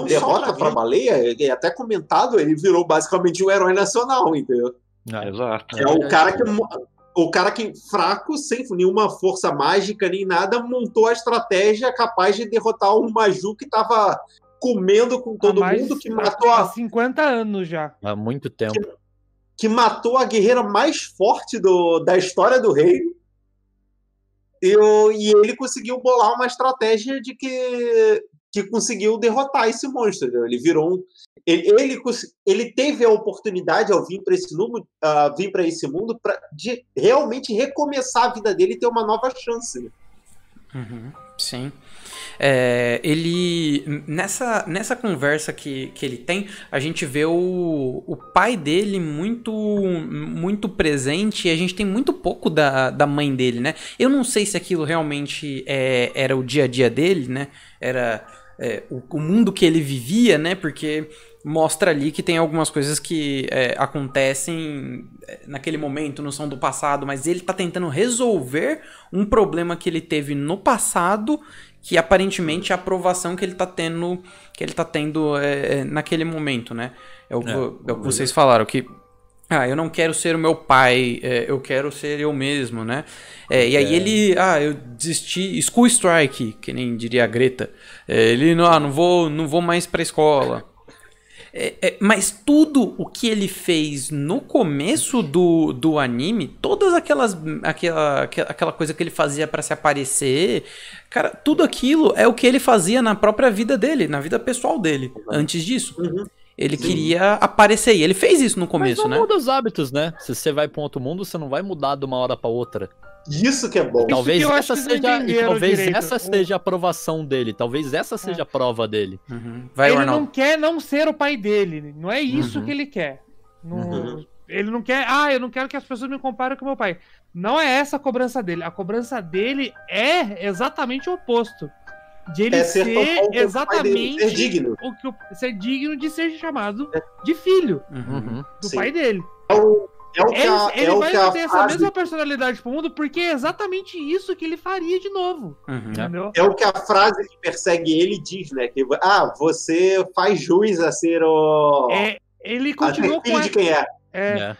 derrota pra baleia, é até comentado, ele virou basicamente um herói nacional, entendeu? Exato. É o cara que, fraco, sem nenhuma força mágica nem nada, montou a estratégia capaz de derrotar o Maju que tava comendo com todo mundo, que matou há 50 anos já. Há muito tempo. Que matou a guerreira mais forte da história do reino. E ele conseguiu bolar uma estratégia de que conseguiu derrotar esse monstro. Entendeu? Ele virou ele teve a oportunidade, ao vir para esse mundo, de realmente recomeçar a vida dele e ter uma nova chance. Né? Sim. Ele nessa conversa que ele tem, a gente vê o pai dele muito presente, e a gente tem muito pouco da mãe dele, né? Eu não sei se aquilo realmente era o dia a dia dele, né? Era o mundo que ele vivia, né? Porque mostra ali que tem algumas coisas que acontecem naquele momento, não são do passado, mas ele tá tentando resolver um problema que ele teve no passado, que aparentemente é a aprovação que ele tá tendo naquele momento, né? É o que vocês falaram, que eu não quero ser o meu pai, eu quero ser eu mesmo, né? E aí eu desisti, School Strike, que nem diria a Greta. Ele, não vou mais pra escola. Mas tudo o que ele fez no começo do anime, todas aquela coisa que ele fazia pra se aparecer, cara, tudo aquilo é o que ele fazia na própria vida dele, na vida pessoal dele, antes disso. Ele queria aparecer, e ele fez isso no começo, mas né? Mas muda os hábitos, né? Se você vai pra um outro mundo, você não vai mudar de uma hora pra outra. Isso que é bom. Talvez essa seja a aprovação dele. Talvez essa seja a prova dele. Ele não quer não ser o pai dele. Não é isso que ele quer. Ele não quer... eu não quero que as pessoas me comparem com meu pai. Não é essa a cobrança dele. A cobrança dele é exatamente o oposto. De ele ser exatamente ser digno. Ser digno de ser chamado de filho do pai dele. Ele vai ter essa mesma personalidade pro mundo porque é exatamente isso que ele faria de novo. Entendeu? É o que a frase que persegue ele diz, né? Que, você faz jus a ser o... Ele continua filho de quem é.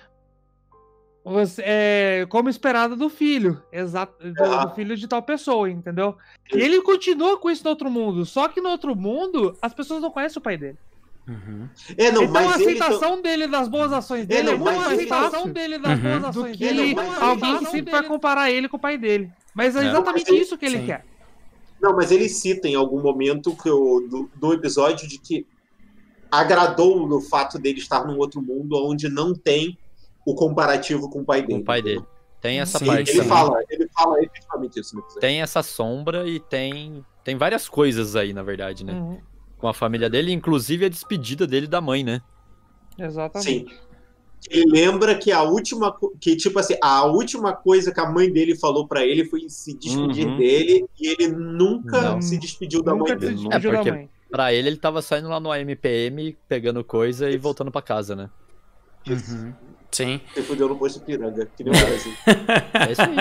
Como esperado do filho. Exato. Do filho de tal pessoa, entendeu? E ele continua com isso no outro mundo. Só que no outro mundo, as pessoas não conhecem o pai dele. Então a aceitação dele das boas ações dele é muito mais fácil alguém que sempre vai comparar ele com o pai dele. Mas é exatamente isso que ele quer. Não, mas ele cita em algum momento do episódio de que agradou no fato dele estar num outro mundo onde não tem o comparativo com o pai dele. Com o pai dele. Tem essa parte ele fala efetivamente isso. Tem essa sombra e tem várias coisas aí, na verdade, né? Com a família dele, inclusive a despedida dele da mãe, né? Exatamente. Sim. Ele lembra que a última coisa que a mãe dele falou pra ele foi se despedir dele, e ele nunca se despediu da mãe dele. Porque pra ele tava saindo lá no AMPM, pegando coisa e voltando pra casa, né? Sim. Você fudeu no posto Piranga, que nem o Brasil. É isso aí.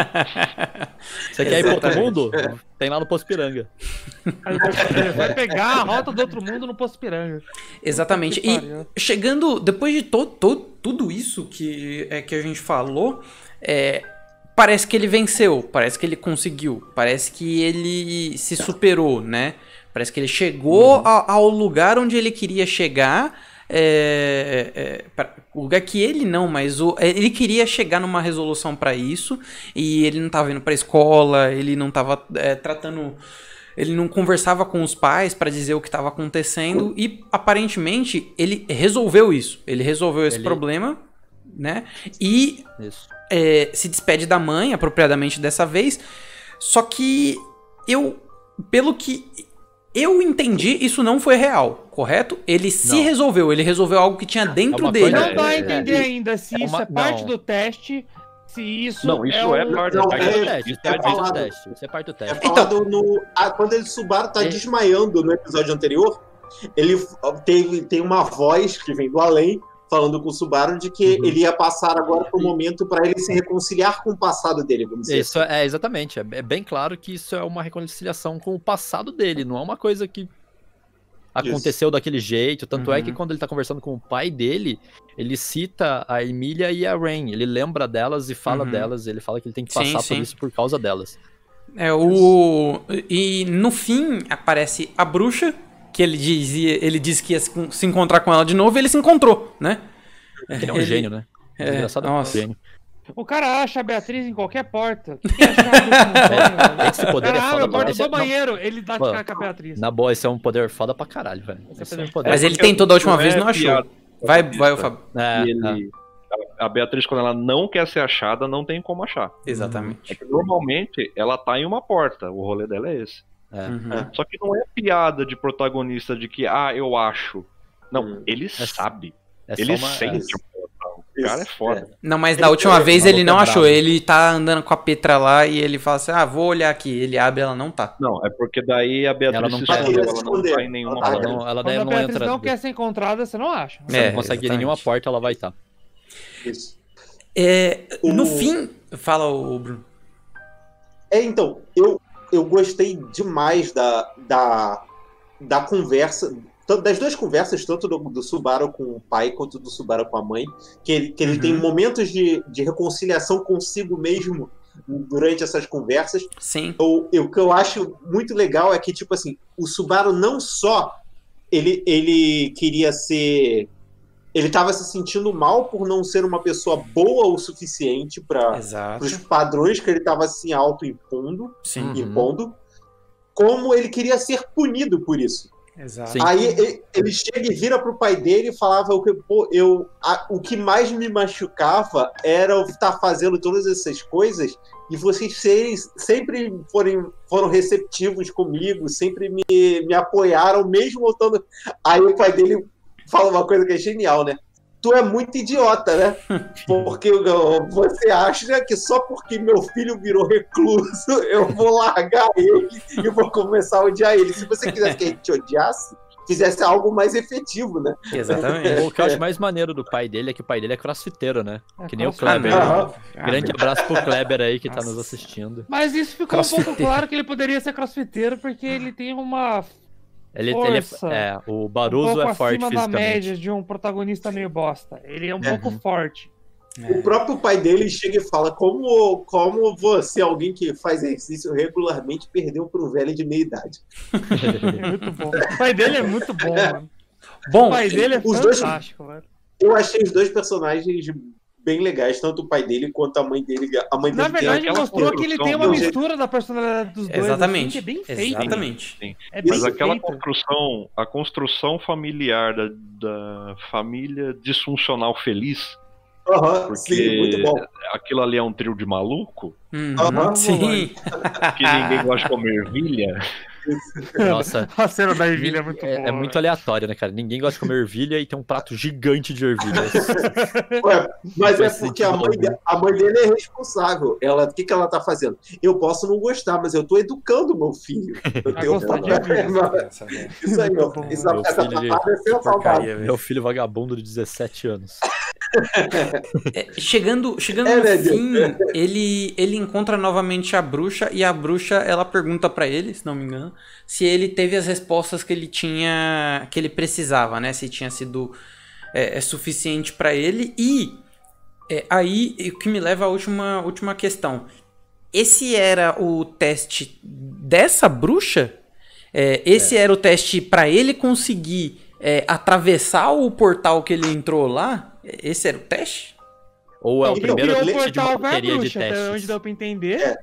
Você quer ir pro outro mundo? Tem lá no posto Piranga. Vai pegar a rota do outro mundo no posto Piranga. Exatamente. E chegando, depois de tudo isso que a gente falou, parece que ele venceu, parece que ele conseguiu, parece que ele se superou, né? Parece que ele chegou ao lugar onde ele queria chegar. O lugar que ele não, mas ele queria chegar numa resolução pra isso, e ele não tava indo pra escola, ele não tava tratando, ele não conversava com os pais pra dizer o que tava acontecendo, e aparentemente ele resolveu isso, ele resolveu esse problema, né? E se despede da mãe apropriadamente dessa vez. Só que pelo que eu entendi, isso não foi real, correto? Ele resolveu, ele resolveu algo que tinha dentro dele. Não dá a entender ainda se isso é parte do teste, se isso é parte do teste. Isso é parte do teste. Quando ele Subaru tá desmaiando no episódio anterior, ele tem uma voz que vem do além, falando com o Subaru de que ele ia passar agora por um momento para ele se reconciliar com o passado dele, vamos dizer. Isso exatamente. É bem claro que isso é uma reconciliação com o passado dele, não é uma coisa que aconteceu daquele jeito. Tanto é que quando ele tá conversando com o pai dele, ele cita a Emília e a Rain. Ele lembra delas e fala delas. Ele fala que ele tem que passar por isso por causa delas. E no fim aparece a bruxa, que ele disse que ia se encontrar com ela de novo, e ele se encontrou, né? Ele é um gênio, né? Engraçado, nossa. É um gênio. O cara acha a Beatriz em qualquer porta. O que é achar esse poder é foda pra caralho. Banheiro, ele dá de cara com a Beatriz. Na boa, esse é um poder foda pra caralho, velho. Mas ele tentou da última vez e não achou. Vai, o Fábio. A Beatriz, quando ela não quer ser achada, não tem como achar. Exatamente. É que normalmente ela tá em uma porta, o rolê dela é esse. Só que não é piada de protagonista de que, eu acho. Não, ele sabe. Ele sente o portal. O cara é foda. Não, mas da última vez ele não achou. Ele tá andando com a Petra lá e ele fala assim, vou olhar aqui. Ele abre, ela não tá. Não, é porque daí a Beatriz se escondeu, ela não tá em nenhuma porta. Quando a Beatriz não quer ser encontrada, você não acha. Você não consegue ir em nenhuma porta, ela vai estar. Isso. No fim... Fala, o Bruno. Então, eu gostei demais da conversa, das duas conversas, tanto do Subaru com o pai quanto do Subaru com a mãe, que ele tem momentos de reconciliação consigo mesmo durante essas conversas. Sim. O que eu acho muito legal é que, tipo assim, o Subaru não só ele queria ser... Ele estava se sentindo mal por não ser uma pessoa boa o suficiente para os padrões que ele estava se auto-impondo, como ele queria ser punido por isso. Exato. Aí ele chega e vira pro pai dele e falava o que mais me machucava era eu estar fazendo todas essas coisas e vocês sempre foram receptivos comigo, sempre me apoiaram, mesmo voltando. Aí o pai dele fala uma coisa que é genial, né? tu é muito idiota, né? Porque você acha que só porque meu filho virou recluso, eu vou largar ele e vou começar a odiar ele. Se você quisesse que a gente te odiasse, fizesse algo mais efetivo, né? Exatamente. O que eu acho mais maneiro do pai dele é que o pai dele é crossfiteiro, né? Que nem o Kleber. Grande abraço pro Kleber aí que tá nos assistindo. Mas isso ficou um pouco claro que ele poderia ser crossfiteiro porque ele tem uma força. O Baruso é forte acima fisicamente. da média de um protagonista meio bosta. Ele é um pouco forte. O próprio pai dele chega e fala como você, alguém que faz exercício regularmente, perdeu para um velho de meia idade. É muito bom. O pai dele é muito bom, mano. Bom, o pai dele é fantástico, velho. Eu achei os dois personagens bem legais, tanto o pai dele quanto a mãe dele. Na verdade, mostrou que ele tem uma mistura da personalidade dos dois. Exatamente. Assim, que é bem feito. Exatamente. Sim. É bem Mas aquela feito. a construção familiar da família disfuncional feliz. Sim, muito bom. Aquilo ali é um trio de maluco. Sim. Que ninguém gosta de comer ervilha. Nossa, A cena da ervilha é muito boa. É muito aleatório, né, cara? Ninguém gosta de comer ervilha e tem um prato gigante de ervilhas. Mas é porque a mãe dele é responsável. O que ela tá fazendo? Eu posso não gostar, mas eu tô educando meu filho. Eu tenho Isso aí, essa patada é sensacional. Meu filho vagabundo de 17 anos. Chegando no fim, ele encontra novamente a bruxa e a bruxa, ela pergunta pra ele, se não me engano, se ele teve as respostas que ele tinha, que ele precisava, né? Se tinha sido suficiente pra ele. E aí o que me leva à última questão. Esse era o teste dessa bruxa? Esse era o teste pra ele conseguir atravessar o portal que ele entrou lá? Esse era o teste? Ou é o primeiro teste de uma bateria de testes? Onde deu pra entender.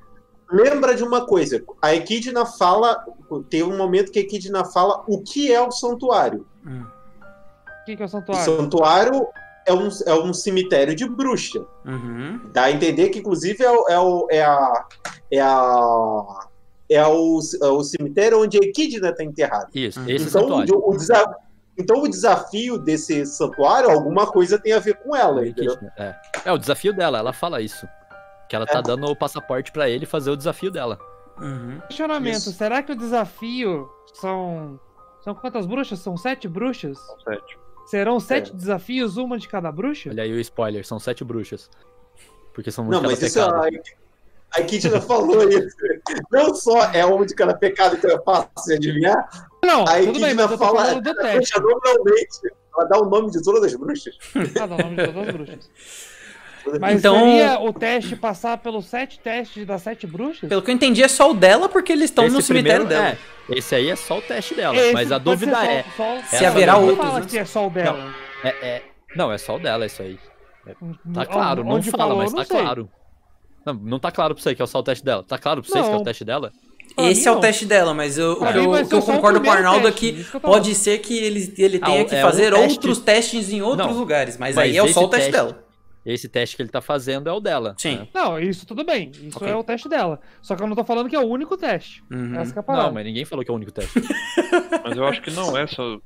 Lembra de uma coisa, a Equidna fala, tem um momento que a Equidna fala o que é o santuário. O que é o santuário? O santuário é um cemitério de bruxa. Dá a entender que, inclusive, é o cemitério onde a Equidna está enterrada. Isso, esse então, santuário. Então o desafio desse santuário, alguma coisa tem a ver com ela, entendeu? O desafio dela, ela fala isso. Que ela tá dando o passaporte pra ele fazer o desafio dela. Questionamento, Isso. será que o desafio são quantas bruxas? São 7 bruxas? São 7. Serão 7 desafios, uma de cada bruxa? Olha aí o spoiler, são 7 bruxas. Porque são Não, muito mas isso pecado. a Equidna falou isso. Não só é um de cada pecado, então é fácil de adivinhar. Não, A tudo bem, mas eu tô fala falando do teste. normalmente, ela dá o nome de todas as bruxas. Dá o nome de todas as bruxas. Mas então, seria o teste passar pelos 7 testes das 7 bruxas? Pelo que eu entendi, é só o dela, porque eles estão no cemitério dela. Esse aí é só o teste dela. Esse mas a dúvida se haverá outros. Fala né? que é só o dela. Não, é só o dela isso aí. Tá claro, não Onde fala, falou, mas não tá sei. claro. Não tá claro pra você que é só o teste dela. Tá claro pra vocês que é o teste dela? Esse é o teste dela, mas o que eu concordo com o Arnaldo é que pode ser que ele tenha que fazer outros testes em outros lugares, mas aí é só o teste dela. Esse teste que ele tá fazendo é o dela. Sim. Né? Não, isso tudo bem. Isso é o teste dela. Só que eu não tô falando que é o único teste. Essa que é a parada. Não, mas ninguém falou que é o único teste. Mas eu acho que não é só...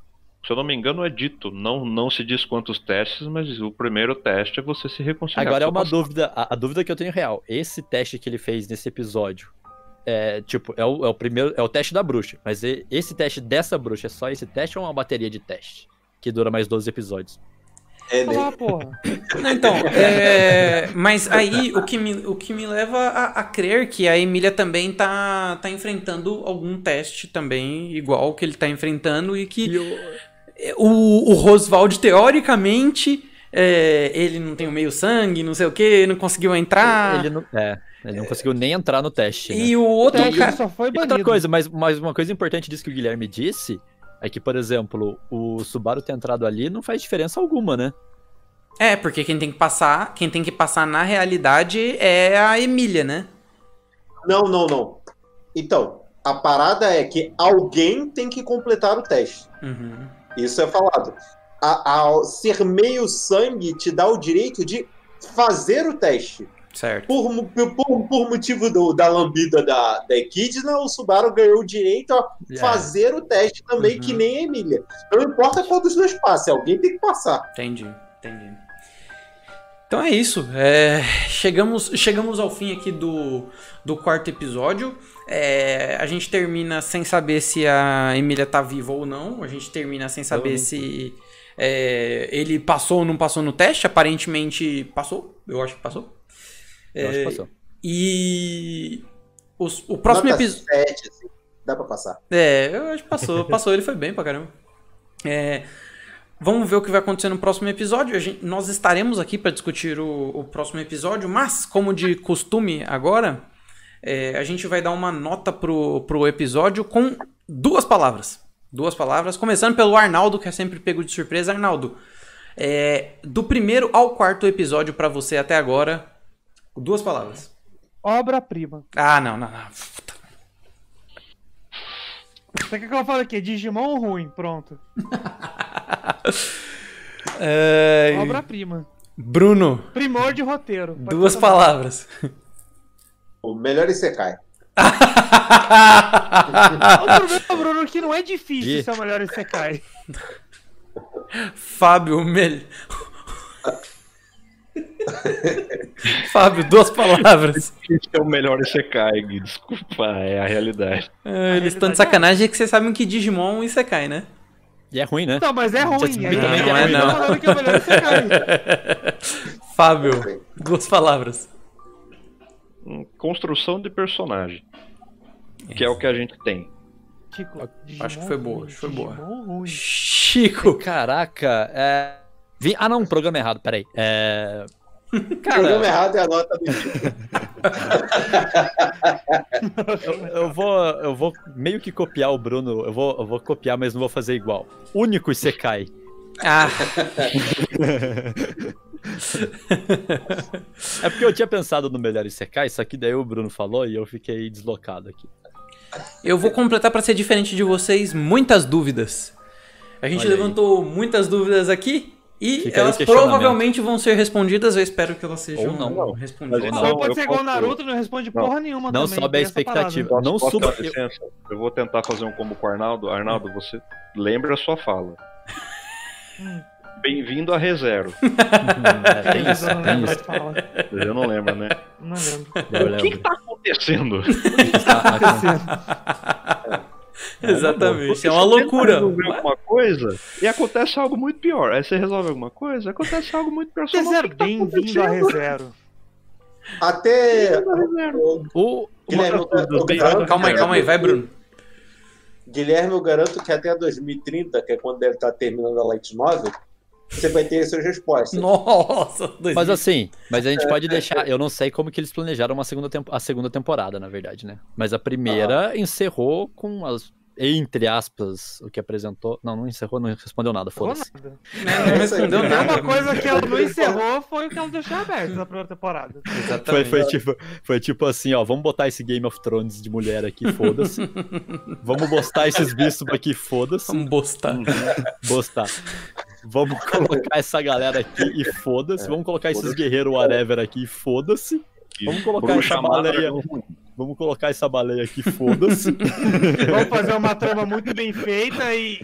Se eu não me engano, é dito. Não se diz quantos testes, mas o primeiro teste é você se reconciliar. Agora é uma dúvida. A dúvida que eu tenho real. Esse teste que ele fez nesse episódio é o primeiro. É o teste da bruxa. Mas esse teste dessa bruxa é só esse teste ou é uma bateria de teste? Que dura mais 12 episódios? Porra. Não, então, mas aí o que me leva a crer que a Emília também tá enfrentando algum teste também, igual que ele tá enfrentando, e que o Roswald, teoricamente, ele não tem o meio sangue, não sei o que, não conseguiu entrar. Ele não conseguiu nem entrar no teste. E né? o outro cara só foi banido. Outra coisa, mas uma coisa importante disso que o Guilherme disse é que, por exemplo, o Subaru ter entrado ali não faz diferença alguma, né? Porque quem tem que passar na realidade é a Emília, né? Não. Então, a parada é que alguém tem que completar o teste. Isso é falado. Ser meio sangue te dá o direito de fazer o teste. Certo. Por motivo da lambida da Equidna, o Subaru ganhou o direito a fazer o teste também, que nem a Emília. Não importa qual dos dois passe, alguém tem que passar. Entendi. Entendi. Então é isso. Chegamos ao fim aqui do quarto episódio. A gente termina sem saber se a Emília tá viva ou não. A gente termina sem saber se ele passou ou não passou no teste. Aparentemente passou. Eu acho que passou. Eu acho que passou. E o próximo episódio... Assim. Dá pra passar. Eu acho que passou. Passou, ele foi bem pra caramba. Vamos ver o que vai acontecer no próximo episódio. Nós estaremos aqui para discutir o próximo episódio, mas, como de costume agora, a gente vai dar uma nota pro episódio com 2 palavras. 2 palavras, começando pelo Arnaldo, que é sempre pego de surpresa. Arnaldo, do primeiro ao quarto episódio para você até agora, 2 palavras. Obra-prima. Ah, não. Você quer que eu fale aqui? Digimon ruim, pronto. Obra-prima. Bruno. Primor de roteiro. 2 palavras. O melhor Isekai. O problema, Bruno, que não é difícil ser o melhor Isekai. Fábio, Fábio, 2 palavras. Esse é o melhor Isekai, Gui. Desculpa, é a realidade. Eles estão de sacanagem, que vocês sabem que Digimon é um Isekai, né? E é ruim, né? Não, mas é ruim. Não. Falando que é o melhor Isekai. Fábio, 2 palavras. Construção de personagem. Que é o que a gente tem. Chico, acho que foi boa. Ruim. Chico. Caraca, não, programa errado, peraí. Programa errado é a nota do Chico. eu vou meio que copiar o Bruno. Eu vou copiar, mas não vou fazer igual. Único Isekai. É porque eu tinha pensado no melhor Isekai, só que daí o Bruno falou e eu fiquei deslocado aqui. Eu vou completar para ser diferente de vocês, muitas dúvidas. A gente levantou muitas dúvidas aqui e elas provavelmente vão ser respondidas. Eu espero que elas sejam respondidas. Não, pode ser igual o Naruto e não responde porra nenhuma não também. Não sobe a expectativa. Não suba. Eu vou tentar fazer um combo com o Arnaldo. Arnaldo, você lembra a sua fala. Bem-vindo a ReZero. Tem isso. Eu não lembro, né? Não lembro. O que tá acontecendo? Exatamente, é uma loucura. Resolver alguma coisa e acontece algo muito pior. Aí você resolve alguma coisa, acontece algo muito pior. Bem-vindo a ReZero. Até. Calma aí, vai, Bruno. Guilherme, eu garanto que até 2030, que é quando deve estar terminando a Light Novel, você vai ter suas respostas. Nossa! Mas assim, a gente pode deixar... Eu não sei como que eles planejaram a segunda temporada, na verdade, né? Mas a primeira encerrou com as... Entre aspas, o que apresentou... Não encerrou, não respondeu nada, foda-se. Não respondeu nada. Uma coisa que ela não encerrou foi o que ela deixou aberto na primeira temporada. Exatamente. Foi tipo assim, ó, vamos botar esse Game of Thrones de mulher aqui, foda-se. Vamos botar esses bichos aqui, foda-se. Vamos bostar. Vamos colocar essa galera aqui e foda-se. Vamos colocar esses guerreiros whatever aqui e foda-se. Vamos colocar essa baleia. Vamos colocar essa baleia aqui, foda-se. Vamos fazer uma trama muito bem feita e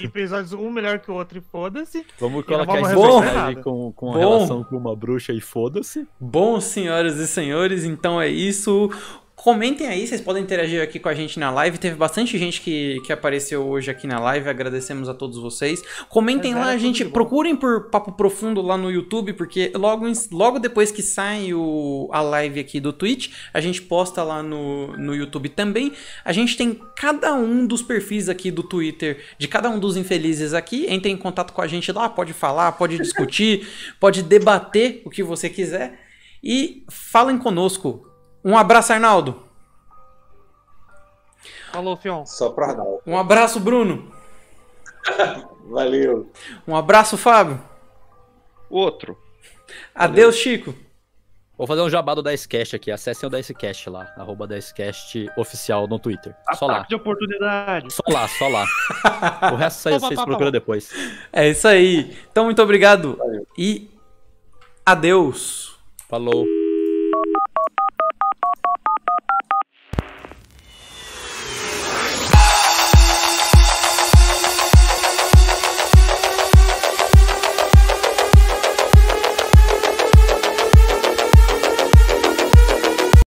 episódios um melhor que o outro e foda-se. Vamos colocar esse personagem com relação com uma bruxa e foda-se. Bom, senhoras e senhores, então é isso. Comentem aí, vocês podem interagir aqui com a gente na live. Teve bastante gente que apareceu hoje aqui na live, agradecemos a todos vocês. Comentem lá, gente, procurem por Papo Profundo lá no YouTube, porque logo depois que sai a live aqui do Twitch, a gente posta lá no YouTube também. A gente tem cada um dos perfis aqui do Twitter, de cada um dos infelizes aqui. Entrem em contato com a gente lá, pode falar, pode discutir, pode debater o que você quiser. E falem conosco. Um abraço, Arnaldo. Falou, Fion. Só pro Arnaldo. Um abraço, Bruno. Valeu. Um abraço, Fábio. Outro. Adeus, Chico. Vou fazer um jabá do Dicecast aqui. Acessem o Dicecast lá. @Dicecast oficial no Twitter. Só lá. De oportunidade. Só lá. O resto vocês procuram depois. É isso aí. Então, muito obrigado. Valeu. E adeus. Falou.